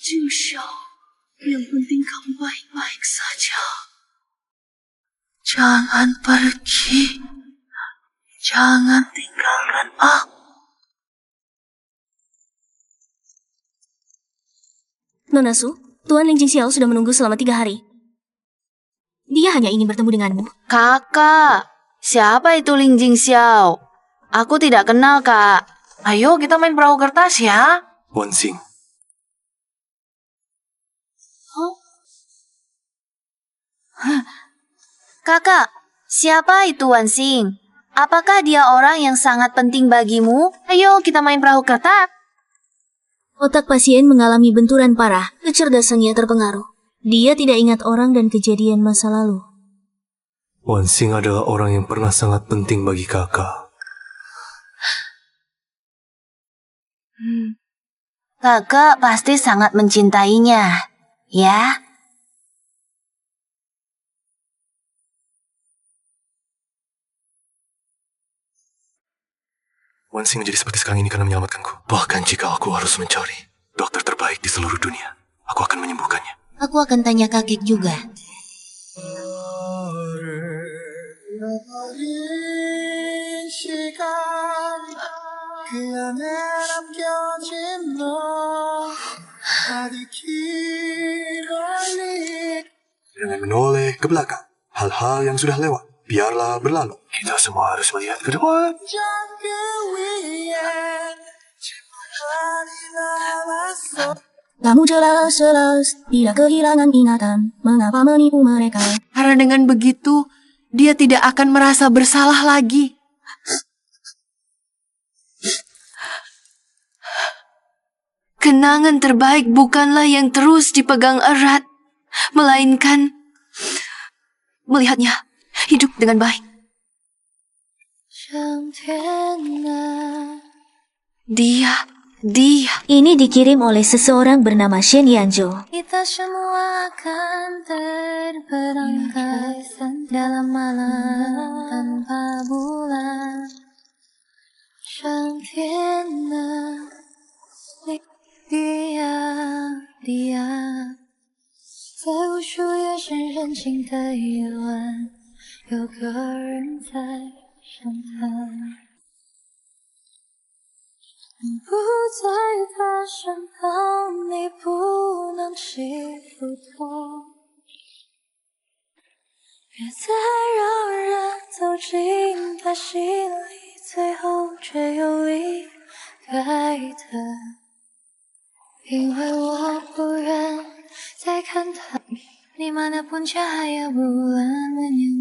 Jing Xiao, yang penting kamu baik-baik saja. Jangan pergi. Jangan tinggalkan aku. Nona Su, Tuan Ling Jingxiao sudah menunggu selama 3 hari. Dia hanya ingin bertemu denganmu. Kakak, siapa itu Ling Jingxiao? Aku tidak kenal, Kak. Ayo kita main perahu kertas ya. Wanxing. Kakak, siapa itu Wanxing? Apakah dia orang yang sangat penting bagimu? Ayo kita main perahu kertas. Otak pasien mengalami benturan parah, kecerdasannya terpengaruh. Dia tidak ingat orang dan kejadian masa lalu. Wanxing adalah orang yang pernah sangat penting bagi kakak. Kakak pasti sangat mencintainya, ya? Wanxing menjadi seperti sekarang ini karena menyelamatkanku. Bahkan jika aku harus mencari dokter terbaik di seluruh dunia, aku akan menyembuhkannya. Aku akan tanya kakek juga. Jangan menoleh ke belakang. Hal-hal yang sudah lewat, biarlah berlalu. Kita semua harus melihat ke depan. Kamu jelas-jelas tidak kehilangan ingatan. Mengapa menipu mereka? Karena dengan begitu, dia tidak akan merasa bersalah lagi. Kenangan terbaik bukanlah yang terus dipegang erat, melainkan melihatnya hidup dengan baik. Dia Dia. Ini dikirim oleh seseorang bernama Shen Yanzhou. Kita semua akan terperangkap dalam malam tanpa bulan. 上天的地啊，在无数夜深人静的夜晚，有个人在想他。不在他身旁，你不能起伏脱，别再让人走进他心里，最后却又离开他，因为我不愿再看他。你mana pun cahaya bulan menyinari